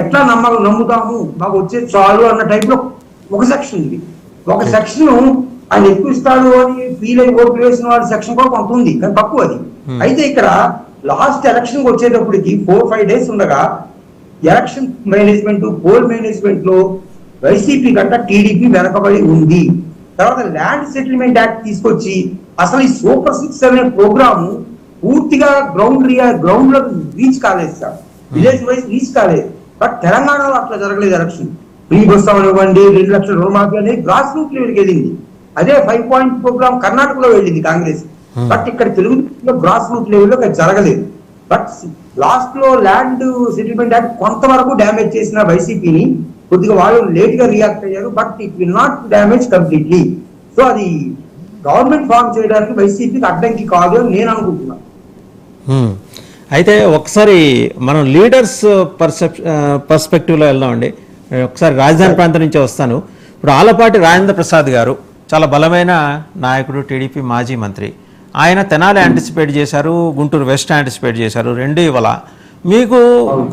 Speaker 2: ఎట్లా నమ్ముతాము, మాకు వచ్చే చాలు అన్న టైప్ లో ఒక సెక్షన్ ఇది. ఒక సెక్షన్ ఆయన ఎక్కువ ఇస్తాడు అని ఫీల్ అయి ఓట్లు వేసిన వాడి సెక్షన్ కూడా కొంత ఉంది, కానీ తక్కువ అది. అయితే ఇక్కడ లాస్ట్ ఎలక్షన్ వచ్చేటప్పటికి 4-5 డేస్ ఉండగా ఎలక్షన్ మేనేజ్మెంట్, పోల్ మేనేజ్మెంట్ లో వైసీపీ కంటే టీడీపీ వెనకబడి ఉంది. తర్వాత ల్యాండ్ సెటిల్మెంట్ యాక్ట్ తీసుకొచ్చి అసలు ఈ సూపర్ 6 అనే ప్రోగ్రామ్ పూర్తిగా గ్రౌండ్ లో రీచ్ కాలేదు సార్, విలేజ్ వైజ్ రీచ్ కాలేదు. బట్ తెలంగాణలో అట్లా జరగలేదు. ఎలక్షన్ ఫ్రీ బస్ ఇవ్వండి, 2 లక్షల రుణమాఫీ అనేది గ్రాస్ రూట్ లెవెల్కి వెళ్ళింది. అదే 5 పాయింట్ ప్రోగ్రామ్ కర్ణాటకలో వెళ్ళింది కాంగ్రెస్. బట్ ఇక్కడ తెలుగు గ్రాస్ రూట్ లెవెల్లో జరగలేదు. బట్ లాస్ట్ లో ల్యాండ్ సెటిల్మెంట్ యాక్ట్ కొంతవరకు డ్యామేజ్ చేసిన వైసీపీని, కొద్దిగా వాళ్ళు లేట్ గా రియాక్ట్ అయ్యారు. But it will not damage completely. So అది గవర్నమెంట్ ఫామ్ చేయడానికి వైసీపీకి అడ్డంకి కాదు అని నేను అనుకుంటున్నాను.
Speaker 1: అయితే ఒకసారి మనం లీడర్స్ పర్స్పెక్టివ్లో వెళ్దామండి. ఒకసారి రాజధాని ప్రాంతం నుంచి వస్తాను. ఇప్పుడు ఆలపాటి రాజేంద్ర ప్రసాద్ గారు చాలా బలమైన నాయకుడు, టీడీపీ మాజీ మంత్రి. ఆయన తెనాలి యాంటిసిపేట్ చేశారు, గుంటూరు వెస్ట్ యాంటిసిపేట్ చేశారు, రెండు ఇవాళ. మీకు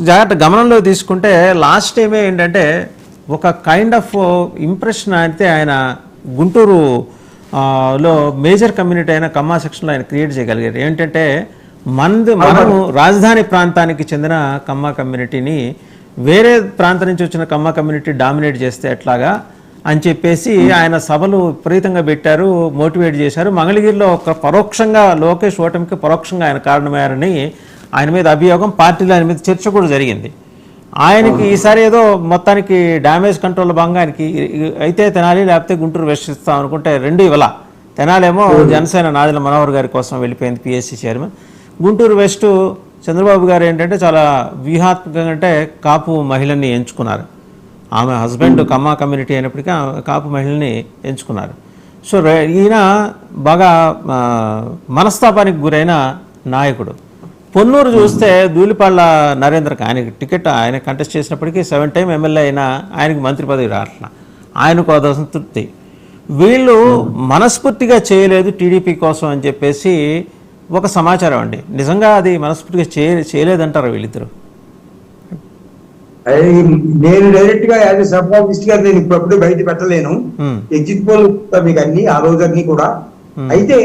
Speaker 1: జాగ్రత్త గమనంలో తీసుకుంటే లాస్ట్ టైమే ఏంటంటే ఒక కైండ్ ఆఫ్ ఇంప్రెషన్ అయితే ఆయన గుంటూరు లో మేజర్ కమ్యూనిటీ అయిన కమ్మా సెక్షన్లో ఆయన క్రియేట్ చేయగలిగారు. ఏంటంటే మనము రాజధాని ప్రాంతానికి చెందిన కమ్మా కమ్యూనిటీని వేరే ప్రాంతం నుంచి వచ్చిన కమ్మా కమ్యూనిటీ డామినేట్ చేస్తే ఎట్లాగా అని చెప్పేసి ఆయన సభలు విపరీతంగా పెట్టారు, మోటివేట్ చేశారు. మంగళగిరిలో ఒక పరోక్షంగా లోకేష్ ఓటమికి పరోక్షంగా ఆయన కారణమయ్యారని ఆయన మీద అభియోగం, పార్టీలో ఆయన మీద చర్చ కూడా జరిగింది. ఆయనకి ఈసారి ఏదో మొత్తానికి డ్యామేజ్ కంట్రోల్ భాగంగా ఆయనకి అయితే తెనాలి లేకపోతే గుంటూరు వెస్ట్ ఇస్తాం అనుకుంటే రెండు ఇవాళ. తెనాలేమో జనసేన నాదెళ్ల మనోహర్ గారి కోసం వెళ్ళిపోయింది, PSC chairman. Guntur west Chandrababu గారు ఏంటంటే చాలా వ్యూహాత్మకంగా అంటే కాపు మహిళని ఎంచుకున్నారు. ఆమె హస్బెండ్ కమ్మా కమ్యూనిటీ అయినప్పటికీ కాపు మహిళని ఎంచుకున్నారు. సో ఈయన బాగా మనస్తాపానికి గురైన నాయకుడు. పొన్నూరు చూస్తే ధూళిపాళ్ల నరేంద్రకి ఆయనకి టికెట్ ఆయన కంటెస్ట్ చేసినప్పటికీ 7 టైం ఎమ్మెల్యే అయినా ఆయనకి మంత్రి పదవి రావట్లా, ఆయనకు అదో సంతృప్తి. వీళ్ళు మనస్ఫూర్తిగా చేయలేదు టీడీపీ కోసం అని చెప్పేసి ఒక సమాచారం అండి. నిజంగా అది మనస్ఫూర్తిగా చేయలేదంటారు వీళ్ళిద్దరు?
Speaker 2: నేను డైరెక్ట్ గా యాజ్ సబ్కామిస్ట్ గా నేను ఇప్పుడు బయట పెట్టలేను. ఎగ్జిట్ పోల్ మీకు అన్ని ఆ రోజు కూడా. అయితే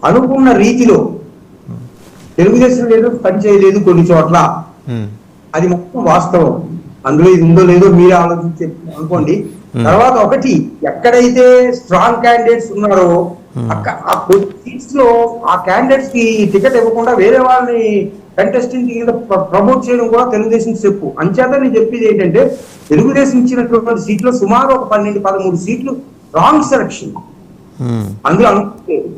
Speaker 2: అనుకున్న రీతిలో తెలుగుదేశం లేదు, పనిచేయలేదు కొన్ని చోట్ల, అది మొత్తం వాస్తవం. అందులో ఇది ఉందో లేదో మీరే ఆలోచించి అనుకోండి. తర్వాత ఒకటి, ఎక్కడైతే స్ట్రాంగ్ క్యాండిడేట్స్ ఉన్నారో ఆ కొన్ని సీట్స్ లో ఆ క్యాండిడేట్స్ కి టికెట్ ఇవ్వకుండా వేరే వాళ్ళని కంటెస్టెంట్ కింద ప్రమోట్ చేయడం కూడా తెలుగుదేశం చెప్పు. అంచేత నేను చెప్పేది ఏంటంటే తెలుగుదేశం ఇచ్చినటువంటి సీట్లు సుమారు ఒక 12-13 సీట్లు రాంగ్ సెలక్షన్. అందులో అనుకోలేదు,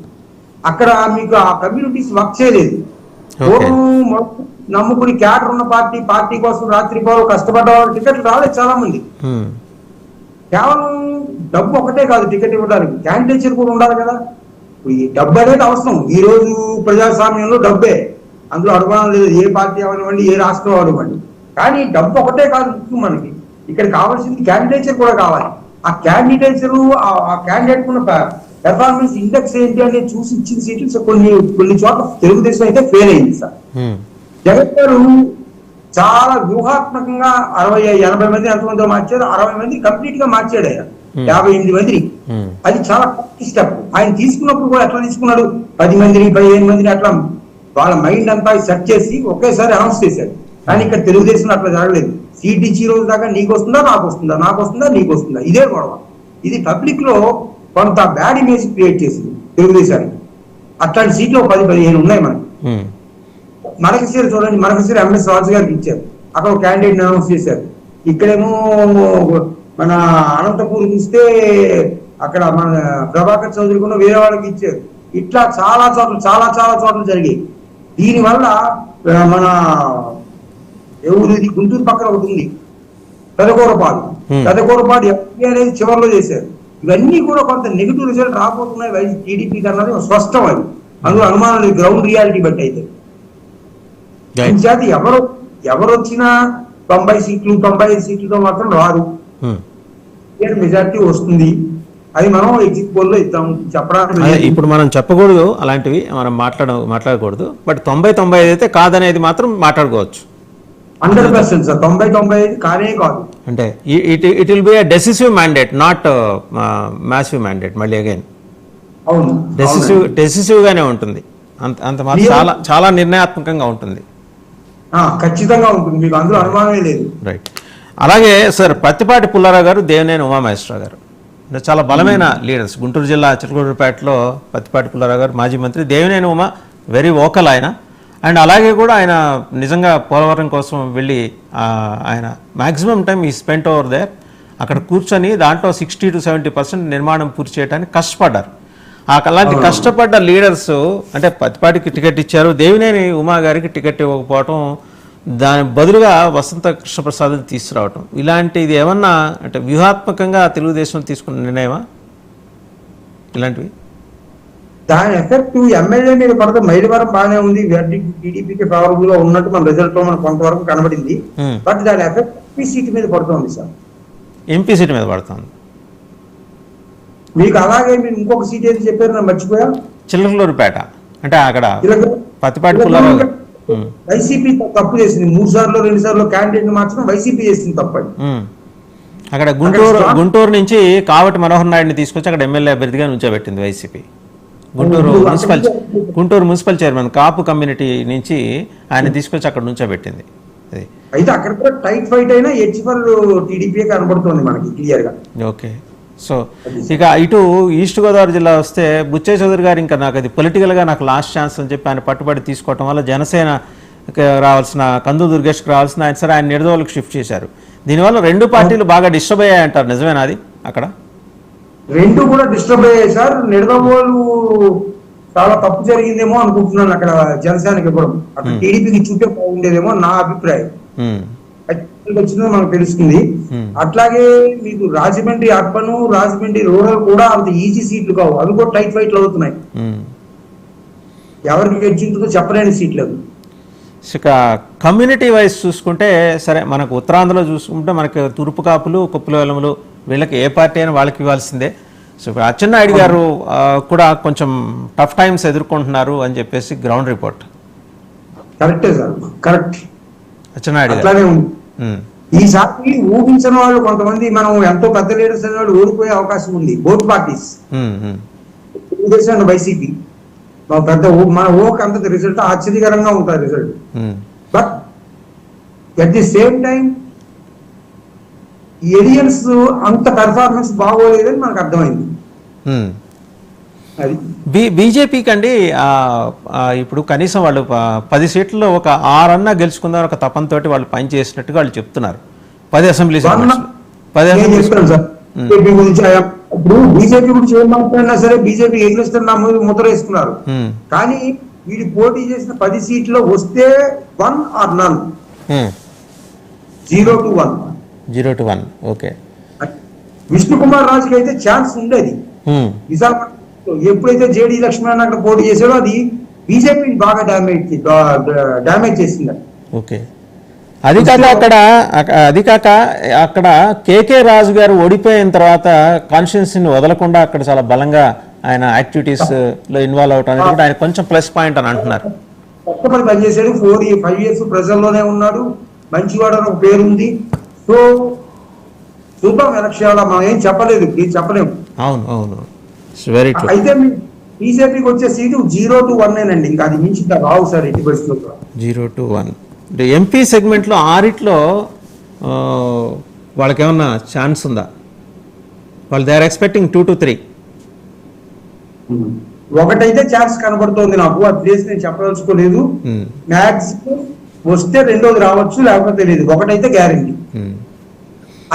Speaker 2: అక్కడ మీకు ఆ కమ్యూనిటీస్ వర్క్ చేయలేదు. నమ్ముకుని క్యాడర్ ఉన్న పార్టీ కోసం రాత్రి పోరు కష్టపడ్డ వాళ్ళు టికెట్లు రాలేదు చాలా మంది. కేవలం డబ్బు ఒకటే కాదు టికెట్ ఇవ్వడానికి, క్యాండిడేచర్ కూడా ఉండాలి కదా. ఈ డబ్బు అనేది అవసరం. ఈ రోజు ప్రజాస్వామ్యంలో డబ్బే, అందులో అనుమానం లేదు. ఏ పార్టీ అవనివ్వండి, ఏ రాష్ట్రం అవనివ్వండి, కానీ డబ్బు ఒకటే కాదు ముఖ్యం. మనకి ఇక్కడ కావాల్సింది క్యాండిడేచర్ కూడా కావాలి. ఆ క్యాండిడేచర్, ఆ క్యాండిడేట్ ఉన్న పెర్ఫార్మెన్స్ ఇండెక్స్ ఏంటి అనేది చూసి ఇచ్చిన సీట్లు కొన్ని చోట్ల తెలుగుదేశం అయితే ఫెయిల్ అయింది సార్. జగన్ గారు చాలా వ్యూహాత్మకంగా 60-80 మంది ఎంతమందో మార్చారు, 60 మంది కంప్లీట్ గా మార్చాడు ఆయన, 58 మందిని. అది చాలా స్టెప్. ఆయన తీసుకున్నప్పుడు కూడా ఎట్లా తీసుకున్నాడు, 10 మందిని 15 మందిని అట్లా వాళ్ళ మైండ్ అంతా సెట్ చేసి ఒకేసారి అనౌన్స్ చేశాడు. కానీ ఇక్కడ తెలుగుదేశం అట్లా జరగలేదు. సీట్ ఇచ్చి రోజు దాకా నీకు వస్తుందా నాకు వస్తుందా, నాకు వస్తుందా నీకు వస్తుందా, ఇదే గొడవ. ఇది పబ్లిక్ లో కొంత బ్యాడ్ ఇమేజ్ క్రియేట్ చేసింది తెలుగుదేశానికి. అట్లాంటి సీట్లు 10-15 ఉన్నాయి మనకి. మరకశిర చూడండి, మరకశిర ఎంఎస్ రాజు గారికి ఇచ్చారు, అక్కడ ఒక క్యాండిడేట్ అనౌన్స్ చేశారు. ఇక్కడేమో మన అనంతపూర్ చూస్తే అక్కడ మన ప్రభాకర్ చౌదరి కూడా వేరే వాళ్ళకి ఇచ్చారు. ఇట్లా చాలా చోట్ల జరిగాయి. దీనివల్ల మన ఎవరిది గుంటూరు పక్కన ఒకటి ఉంది పెదకూరపాడు ఎంపీ అనేది చివరిలో చేశారు. ఇవన్నీ కూడా కొంత నెగిటివ్ రిజల్ట్ రాబోతున్నాయి టీడీపీ కన్నది స్పష్టం. అది అందులో అనుమానం లేదు, గ్రౌండ్ రియాలిటీ బట్టి అయితే. ఎవరు వచ్చినా 90 సీట్లు 95 సీట్లతో మాత్రం రారు. మెజారిటీ వస్తుంది. అది మనం ఎగ్జిట్ పోల్ లో ఇద్దాం చెప్పడానికి.
Speaker 1: ఇప్పుడు మనం చెప్పకూడదు, అలాంటివి మనం మాట్లాడకూడదు. బట్ 90-95 అయితే కాదనేది మాత్రం మాట్లాడుకోవచ్చు.
Speaker 2: 100% సార్, 90-95 కానే కాదు.
Speaker 1: అంటే it will be a decisive mandate, not massive mandate. మళ్ళీ అగైన్
Speaker 2: అవును,
Speaker 1: డెసిసివ్ గానే ఉంటుంది. అంత మాత్రం చాలా నిర్ణయాత్మకంగా ఉంటుంది.
Speaker 2: ఖచ్చితంగా ఉంటుంది, మీకు అందులో అనుమానమే లేదు.
Speaker 1: రైట్. అలాగే సార్, పత్తిపాటి పుల్లారావు గారు, దేవినేని ఉమామహేశ్వరరావు గారు చాలా బలమైన లీడర్స్. గుంటూరు జిల్లా చిలకలూరిపేటలో పత్తిపాటి పుల్లారావు గారు మాజీ మంత్రి, దేవినేని ఉమా వెరీ వోకల్ ఆయన. అండ్ అలాగే కూడా ఆయన నిజంగా పోలవరం కోసం వెళ్ళి ఆయన మ్యాక్సిమం టైం ఈ స్పెంట్ ఓవర్ దేర్. అక్కడ కూర్చొని దాంట్లో 60-70% నిర్మాణం పూర్తి చేయడానికి కష్టపడ్డారు. అలాంటి కష్టపడ్డ లీడర్స్ అంటే పత్తిపాటికి టికెట్ ఇచ్చారు, దేవినేని ఉమా గారికి టికెట్ ఇవ్వకపోవటం, దాని బదులుగా వసంత కృష్ణప్రసాద్ని తీసుకురావటం, ఇలాంటిది ఏమన్నా అంటే వ్యూహాత్మకంగా తెలుగుదేశం తీసుకున్న నిర్ణయమా ఇలాంటివి?
Speaker 2: దాని ఎఫెక్ట్ ఎమ్మెల్యే మీద పడదు. మైలవరం బాగానే ఉంది, టీడీపీకి ఫేవరబుల్ గా ఉన్నట్టు మన రిజల్ట్ లో మనకు కొంతవరకు కనబడింది. బట్ దాని ఎఫెక్ట్ ఎంపీ సీట్ మీద పడుతుంది సార్.
Speaker 1: ఎంపీ సీట్ మీద పడుతుంది
Speaker 2: మీకు. అలాగే మీరు ఇంకొక సీట్ ఏది చెప్పారు నేను మర్చిపోయా,
Speaker 1: చిల్లకలూరుపేట. అంటే అక్కడ పత్తిపాటి పుల్లారావు
Speaker 2: వైసీపీ తప్పు చేసింది. 3 సార్లు 2 సార్లు క్యాండిడేట్ మార్చడం వైసీపీ చేసింది తప్పని.
Speaker 1: అక్కడ గుంటూరు నుంచి కావటి మనోహర్ నాయుడిని తీసుకొచ్చి అక్కడ ఎమ్మెల్యే అభ్యర్థిగా నుంచోబెట్టింది వైసీపీ. గుంటూరు మున్సిపల్ చైర్మన్ కాపు కమ్యూనిటీ నుంచి ఆయన తీసుకొచ్చి అక్కడ నుంచోబెట్టింది.
Speaker 2: అయితే అక్కడ కూడా టైట్ ఫైట్ అయినా హెచ్ఎఫ్ఎల్ టీడీపీ కనబడుతుంది మనకి క్లియర్ గా.
Speaker 1: ఓకే. సో ఇక ఇటు ఈస్ట్ గోదావరి జిల్లా వస్తే బుచ్చయ్య చౌదరి గారు ఇంకా నాకు అది పొలిటికల్గా నాకు లాస్ట్ ఛాన్స్ అని చెప్పి ఆయన పట్టుబడి తీసుకోవటం వల్ల జనసేన రావాల్సిన కందు దుర్గేష్కి రావాల్సిన ఆయన సరే ఆయన నిడదవోలుకు షిఫ్ట్ చేశారు. దీనివల్ల 2 పార్టీలు బాగా డిస్టర్బ్ అయ్యాయంటారు, నిజమేనా అది? అక్కడ
Speaker 2: 2 కూడా డిస్టర్బ్ అయ్యాయి సార్. నిడదవోలు చాలా తప్పు జరిగిందేమో అనుకుంటున్నాను అక్కడ జనసేనకి ఇవ్వడం. అక్కడ టీడీపీకి చూపే బాగుండేదేమో నా అభిప్రాయం. వచ్చిందో మనకు తెలుస్తుంది. అట్లాగే మీకు రాజమండ్రి అర్బన్, రాజమండ్రి రూరల్ కూడా అంత ఈజీ సీట్లు కావు, అవి కూడా టైట్ ఫైట్లు అవుతున్నాయి. ఎవరికి గెలిచిందో చెప్పలేని సీట్లు అవి.
Speaker 1: ఇక కమ్యూనిటీ వైజ్ చూసుకుంటే సరే మనకు ఉత్తరాంధ్రలో చూసుకుంటే మనకి తూర్పు కాపులు, కుప్పల వెలములు వీళ్ళకి ఏ పార్టీ అయినా వాళ్ళకి ఇవ్వాల్సిందే. సో ఇప్పుడు అచ్చెన్నాయుడు గారు కూడా కొంచెం టఫ్ టైమ్స్ ఎదుర్కొంటున్నారు అని చెప్పేసి గ్రౌండ్ రిపోర్ట్.
Speaker 2: కరెక్టే సార్, కరెక్ట్.
Speaker 1: అచ్చెన్నాయుడు
Speaker 2: అట్లానే ఉంది. ఈసారి ఊహించిన వాళ్ళు కొంతమంది మనం ఎంతో పెద్ద లీడర్స్ అనే వాళ్ళు ఓడిపోయే అవకాశం ఉంది. Both parties, Telugu Desam and YCP. పెద్ద మన ఓక్ అంత రిజల్ట్ ఆశ్చర్యకరంగా ఉంటుంది result. But at the same time aliens అంత పెర్ఫార్మెన్స్ బాగోలేదని మనకు అర్థమైంది.
Speaker 1: బీజేపీకి అండి ఇప్పుడు కనీసం వాళ్ళు 10 సీట్లలో ఒక 6 అన్నా గెలుచుకుందాం ఒక తపంతోటి వాళ్ళు పనిచేసినట్టుగా వాళ్ళు చెప్తున్నారు. 10 అసెంబ్లీ
Speaker 2: ఇప్పుడు బీజేపీ గురించి ఏం మాట్లాడినా సరే బీజేపీ ఎగ్రెస్తున్న ముద్ర వేసుకున్నారు. కానీ వీడు పోటీ చేసిన 10 సీట్లో వస్తే 1 or none, 0 to 1.
Speaker 1: 0 to 1. Okay.
Speaker 2: Vishnu Kumar రాజుకి అయితే ఛాన్స్ ఉండేది. విశాఖపట్నం ఎప్పుడైతే జేడీ లక్ష్మణ్ అక్కడ పోటీ చేశాడో అది బీజేపీ బాగా డ్యామేజ్ చేసింది.
Speaker 1: ఓకే. అది కాక అక్కడ కేకే రాజు గారు ఓడిపోయిన తర్వాత కాన్స్టిట్యున్సీని వదలకుండా అక్కడ చాలా బలంగా ఆయన యాక్టివిటీస్ లో ఇన్వాల్వ్ అవటం అనేది కూడా ఆయన కొంచెం ప్లస్ పాయింట్ అని అంటున్నారు.
Speaker 2: కష్టపడి పనిచేశాడు. 5 years ప్రజల్లోనే ఉన్నాడు, మంచివాడు అని ఒక పేరుంది. సో చూద్దాం ఎలక్షన్ మనం ఏం చెప్పలేదు, చెప్పలేము.
Speaker 1: అవును వెరీ ట్రూ.
Speaker 2: అయితే బీజేపీకి వచ్చే సీటు 0 to 1 ఇంకా అది మించి రావు సార్ ఎట్టి పరిస్థితుల్లో.
Speaker 1: 0 to 1. ఎంపీ సెగ్మెంట్లో 6 వాళ్ళకి ఏమన్నా ఛాన్స్ ఉందా? వాళ్ళు దే ఆర్ ఎక్స్పెక్టింగ్ 2 to 3.
Speaker 2: ఒకటైతే ఛాన్స్ కనబడుతోంది నాకు, ఆ ప్లేస్ నేను చెప్పదలుచుకోలేదు. మ్యాక్సిమం వస్తే 2వది రావచ్చు, లేకపోతే తెలియదు. ఒకటైతే గ్యారెంటీ,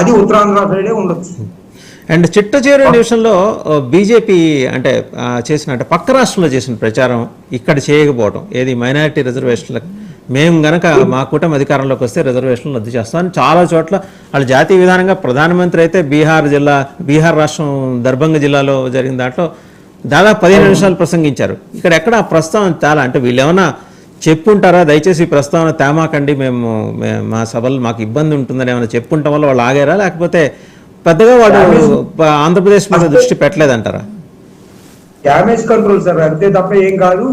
Speaker 2: అది ఉత్తరాంధ్ర సైడే ఉండొచ్చు.
Speaker 1: అండ్ చిట్ట చివరి నిమిషంలో బీజేపీ అంటే పక్క రాష్ట్రంలో చేసిన ప్రచారం ఇక్కడ చేయకపోవడం, ఏది మైనారిటీ రిజర్వేషన్లకు మేము గనక మా కూటమి అధికారంలోకి వస్తే రిజర్వేషన్లు రద్దు చేస్తామని చాలా చోట్ల వాళ్ళు జాతీయ విధానంగా ప్రధానమంత్రి అయితే బీహార్ రాష్ట్రం దర్భంగ జిల్లాలో జరిగిన దాంట్లో దాదాపు 15 నిమిషాలు ప్రసంగించారు. ఇక్కడ ఎక్కడ ఆ ప్రస్తావన తేలా అంటే వీళ్ళు ఏమన్నా చెప్పుంటారా? దయచేసి ఈ ప్రస్తావన తేమాకండి, మేము మా సభలు మాకు ఇబ్బంది ఉంటుందని ఏమైనా చెప్పుంటాం వల్ల వాళ్ళు ఆగారా, లేకపోతే పెద్దగా వాడు ఆంధ్రప్రదేశ్ మీద దృష్టి పెట్టలేదంటారా?
Speaker 2: డ్యామేజ్ కంట్రోల్ సార్, అంతే తప్ప ఏం కాదు.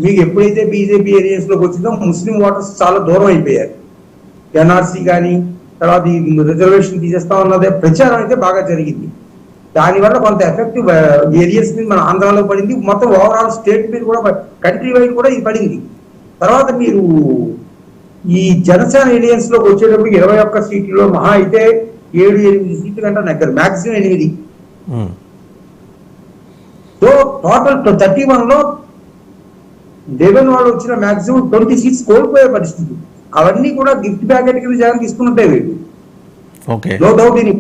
Speaker 2: మీకు ఎప్పుడైతే బీజేపీ ఏరియాస్ లోకి వచ్చిందో ముస్లిం ఓటర్స్ చాలా దూరం అయిపోయారు. ఎన్ఆర్సీ కానీ తర్వాత ఈ రిజర్వేషన్ తీసేస్తా ఉన్నదే ప్రచారం అయితే బాగా జరిగింది. దానివల్ల కొంత ఎఫెక్టివ్ ఏరియాస్ మీద మన ఆంధ్రాలో పడింది, మొత్తం ఓవరాల్ స్టేట్ మీద కూడా కంట్రీ వైడ్ కూడా ఇది పడింది. తర్వాత మీరు ఈ జనసేన ఏరియాస్ లోకి వచ్చేటప్పుడు 21 సీట్లలో మహా అయితే 7-8 సీట్లు కంటే నెగ్గరు, మాక్సిమం 8. సో టోటల్ 31లో దేవన్ వాళ్ళు వచ్చిన మాక్సిమం 20 సీట్స్ కోల్పోయే పరిస్థితి. అవన్నీ కూడా గిఫ్ట్ ప్యాకెట్ కింద జగన్ తీసుకున్నట్టే వీళ్ళు, నో డౌట్ ఇది.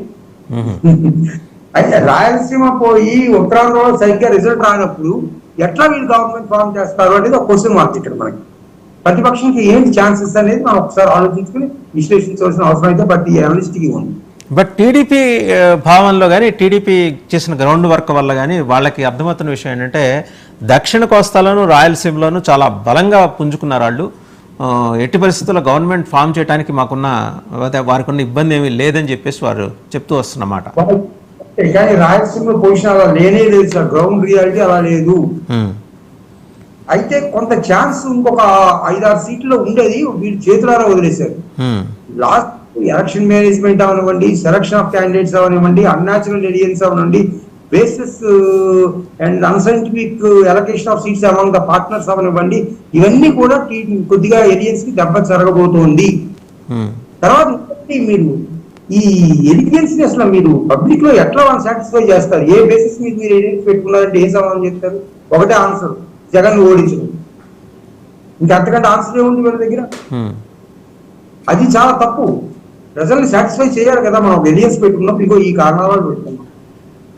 Speaker 2: అయితే రాయలసీమ పోయి ఉత్తరాంధ్రలో సరిగ్గా రిజల్ట్ రానప్పుడు ఎట్లా వీళ్ళు గవర్నమెంట్ ఫామ్ చేస్తారు అనేది ఒక క్వశ్చన్ మార్క్ ఇక్కడ మనకి. ప్రతిపక్షానికి ఏంటి ఛాన్సెస్ అనేది మనం ఒకసారి ఆలోచించుకుని విశ్లేషించవలసిన అవసరం అయితే ప్రతి అనలిస్ట్కి ఉంది.
Speaker 1: బట్ టీడీపీ భావంలో కానీ టీడీపీ చేసిన గ్రౌండ్ వర్క్ వల్ల కానీ వాళ్ళకి అర్థమవుతున్న విషయం ఏంటంటే దక్షిణ కోస్తాలోను రాయలసీమలోను చాలా బలంగా పుంజుకున్నారు వాళ్ళు. ఎట్టి పరిస్థితుల్లో గవర్నమెంట్ ఫామ్ చేయడానికి మాకున్న వారికి ఉన్న ఇబ్బంది ఏమీ లేదని చెప్పేసి వారు చెప్తూ వస్తున్నమాట.
Speaker 2: కానీ రాయలసీమ పొజిషన్ అలా లేనే లేదు సార్, గ్రౌండ్ రియాలిటీ అలా లేదు. అయితే కొంత ఛాన్స్ ఇంకొక 5-6 సీట్లో ఉండేది, వీళ్ళు చేతులారా వదిలేశారు. లాస్ట్ ఎలక్షన్ మేనేజ్మెంట్ అవనివ్వండి, సెలక్షన్ ఆఫ్ క్యాండిడేట్స్ అవనివ్వండి, అన్యాచురల్ ఎలియన్స్ అవనివ్వండి, basis and unscientific allocation of seats among the partners అవనివ్వండి, ఇవన్నీ కూడా కొద్దిగా ఎలియన్స్ కి దెబ్బ జరగబోతోంది. తర్వాత మీరు ఈ ఎలియన్స్ ని అసలు మీరు పబ్లిక్ లో ఎట్లా వాళ్ళు సాటిస్ఫై చేస్తారు? ఏ బేసిస్ మీద మీరు ఎలియన్స్ పెట్టుకున్నారంటే ఏ సమాధానం చెప్తారు? ఒకటే ఆన్సర్, జగన్ ఓడించడం. ఇంకా అంతకంటే ఆన్సర్ ఏముంది వీళ్ళ దగ్గర? అది చాలా తప్పు. ప్రజల్ని సాటిస్ఫై చేయాలి కదా. మనం ఎలియన్స్ పెట్టుకున్నప్పుడు ఇగో ఈ కారణాల వల్ల పెట్టుకున్నాం.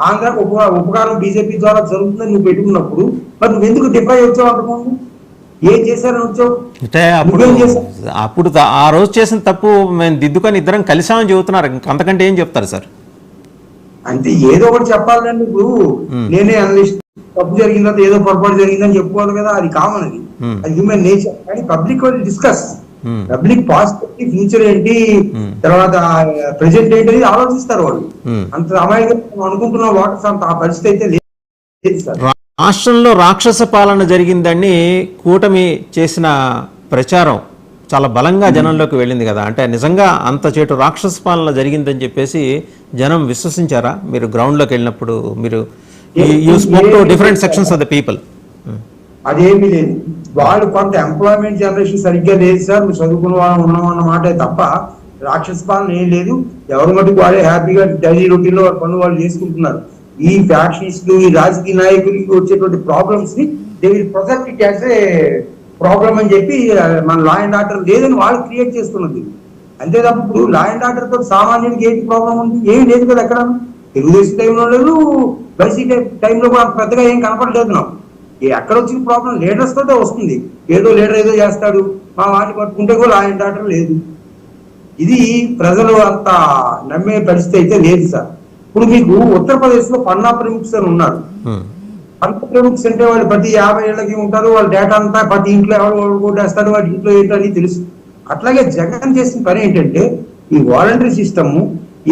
Speaker 2: ఆంధ్రాకు ఉపకారం బీజేపీ ద్వారా జరుగుతుందని నువ్వు పెట్టుకున్నప్పుడు మరి నువ్వు ఎందుకు డిఫై వచ్చావు? అంటున్నావు ఏం చేశారని వచ్చావు?
Speaker 1: అంటే అప్పుడు ఆ రోజు చేసిన తప్పు మేము దిద్దుకొని ఇద్దరం కలిసామని చెబుతున్నారు. అంతకంటే ఏం చెప్తారు సార్?
Speaker 2: అంటే ఏదో ఒకటి చెప్పాలండి. ఇప్పుడు నేనే అనలిస్ట్, తప్పు జరిగిన తర్వాత ఏదో పొరపాటు జరిగిందని చెప్పుకోవాలి కదా, అది కామన్, అది హ్యూమన్ నేచర్. కానీ public discuss, public past future ఏంటి, తర్వాత ప్రెజెంట్ ఏంటి అనేది ఆలోచిస్తారు వాళ్ళు. అంత అమాయకంగా అనుకుంటున్న వాటర్స్ అంత ఆ పరిస్థితి అయితే లేదు సార్.
Speaker 1: రాష్ట్రంలో రాక్షస పాలన జరిగిందని కూటమి చేసిన ప్రచారం చాలా బలంగా జనంలోకి వెళ్ళింది కదా. అంటే నిజంగా అంత చేటు రాక్షస పాలన జరిగిందని చెప్పేసి జనం విశ్వసించారా? మీరు గ్రౌండ్లోకి వెళ్ళినప్పుడు మీరు you spoke to different sections of the people.
Speaker 2: అదేమీ లేదు. వాళ్ళు కొంత ఎంప్లాయ్మెంట్ జనరేషన్ సరిగ్గా లేదు సార్, మీరు చదువుకున్న వాళ్ళు ఉన్నాం అన్న మాట తప్ప రాక్షస పాలన ఏం లేదు. ఎవరి మటుకు వాళ్ళే హ్యాపీగా డైలీ రొటీన్ లో పనులు వాళ్ళు చేసుకుంటున్నారు. ఈ ఫ్యాక్షనిస్టులు, ఈ రాజకీయ నాయకులకి వచ్చేటువంటి ప్రాబ్లమ్స్ ని they will project it as a problem అని చెప్పి మన లా అండ్ ఆర్డర్ లేదని వాళ్ళు క్రియేట్ చేస్తున్నది. అంతే తప్ప ఇప్పుడు లా అండ్ ఆర్డర్ తో సామాన్యుడికి ఏంటి ప్రాబ్లం ఉంది? ఏమి లేదు కదా. ఎక్కడ తెలుగుదేశం టైంలో లేదు, వైసీపీ టైంలో కూడా పెద్దగా ఏం కనపడలేదు. నాకు ఎక్కడ వచ్చిన ప్రాబ్లం లీడర్స్ తోటే వస్తుంది. ఏదో లీడర్ ఏదో చేస్తాడు, మా వాడిని పట్టుకుంటే కూడా లా అండ్ ఆర్డర్ లేదు. ఇది ప్రజలు అంత నమ్మే పరిస్థితి అయితే లేదు సార్. ఇప్పుడు మీకు ఉత్తరప్రదేశ్ లో పన్నా ప్రముఖs అని ఉన్నారు. పన్నా ప్రముఖs అంటే వాళ్ళు ప్రతి 50 ఏళ్ళకి ఉంటారు. వాళ్ళ డేటా అంతా ప్రతి ఇంట్లో ఎవరు కొట్టేస్తాడు, వాడి ఇంట్లో ఏంటని తెలుసు. అట్లాగే జగన్ చేసిన పని ఏంటంటే ఈ వాలంటరీ సిస్టమ్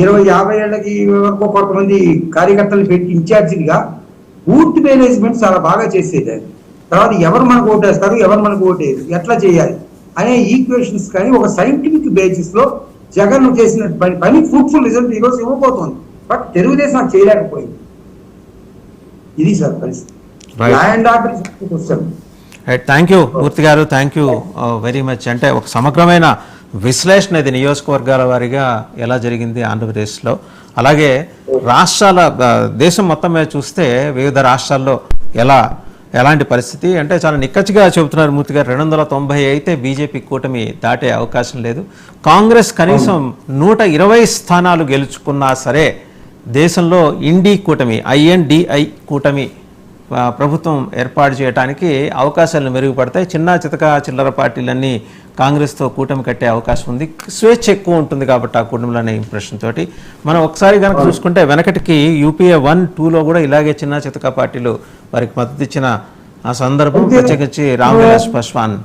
Speaker 2: 20-50 ఏళ్ళకి వరకు కొంతమంది కార్యకర్తలు పెట్టి ఇన్ఛార్జిగా బూత్ మేనేజ్మెంట్ చాలా బాగా చేసేది. తర్వాత ఎవరు మనకు ఓటేస్తారు, ఎవరు మనకు ఓటేది, ఎట్లా చేయాలి అనే ఈక్వేషన్స్ కానీ ఒక సైంటిఫిక్ బేసిస్ లో జగన్ చేసిన పని ఫ్రూట్ఫుల్ రిజల్ట్ ఈ రోజు ఇవ్వబోతోంది. బట్ తెలుగుదేశం చేయలేకపోయింది. ఇది సార్ పరిస్థితి. Law and order question.
Speaker 1: Thank you Murthy garu, thank you very much. అంటే ఒక సమగ్రమైన విశ్లేషణ ఇది నియోజకవర్గాల వారీగా ఎలా జరిగింది ఆంధ్రప్రదేశ్లో, అలాగే రాష్ట్రాల దేశం మొత్తం మీద చూస్తే వివిధ రాష్ట్రాల్లో ఎలాంటి పరిస్థితి అంటే చాలా నిక్కచ్చిగా చెబుతున్నారు మూర్తి గారు. 290 అయితే బీజేపీ కూటమి దాటే అవకాశం లేదు. కాంగ్రెస్ కనీసం 120 స్థానాలు గెలుచుకున్నా సరే దేశంలో ఇండీ కూటమి, INDI కూటమి ప్రభుత్వం ఏర్పాటు చేయడానికి అవకాశాలు మెరుగుపడతాయి. చిన్న చితక చిల్లర పార్టీలన్నీ కాంగ్రెస్తో కూటమి కట్టే అవకాశం ఉంది. స్వేచ్ఛ ఎక్కువ ఉంటుంది కాబట్టి ఆ కూటమిలో అనే ఇంప్రెషన్ తోటి మనం ఒకసారి కనుక చూసుకుంటే వెనకటికి UPA 1, 2లో కూడా ఇలాగే చిన్న చితక పార్టీలు వారికి మద్దతు ఇచ్చిన ఆ సందర్భం ప్రత్యేకించి రామ్ విలాస్ పాస్వాన్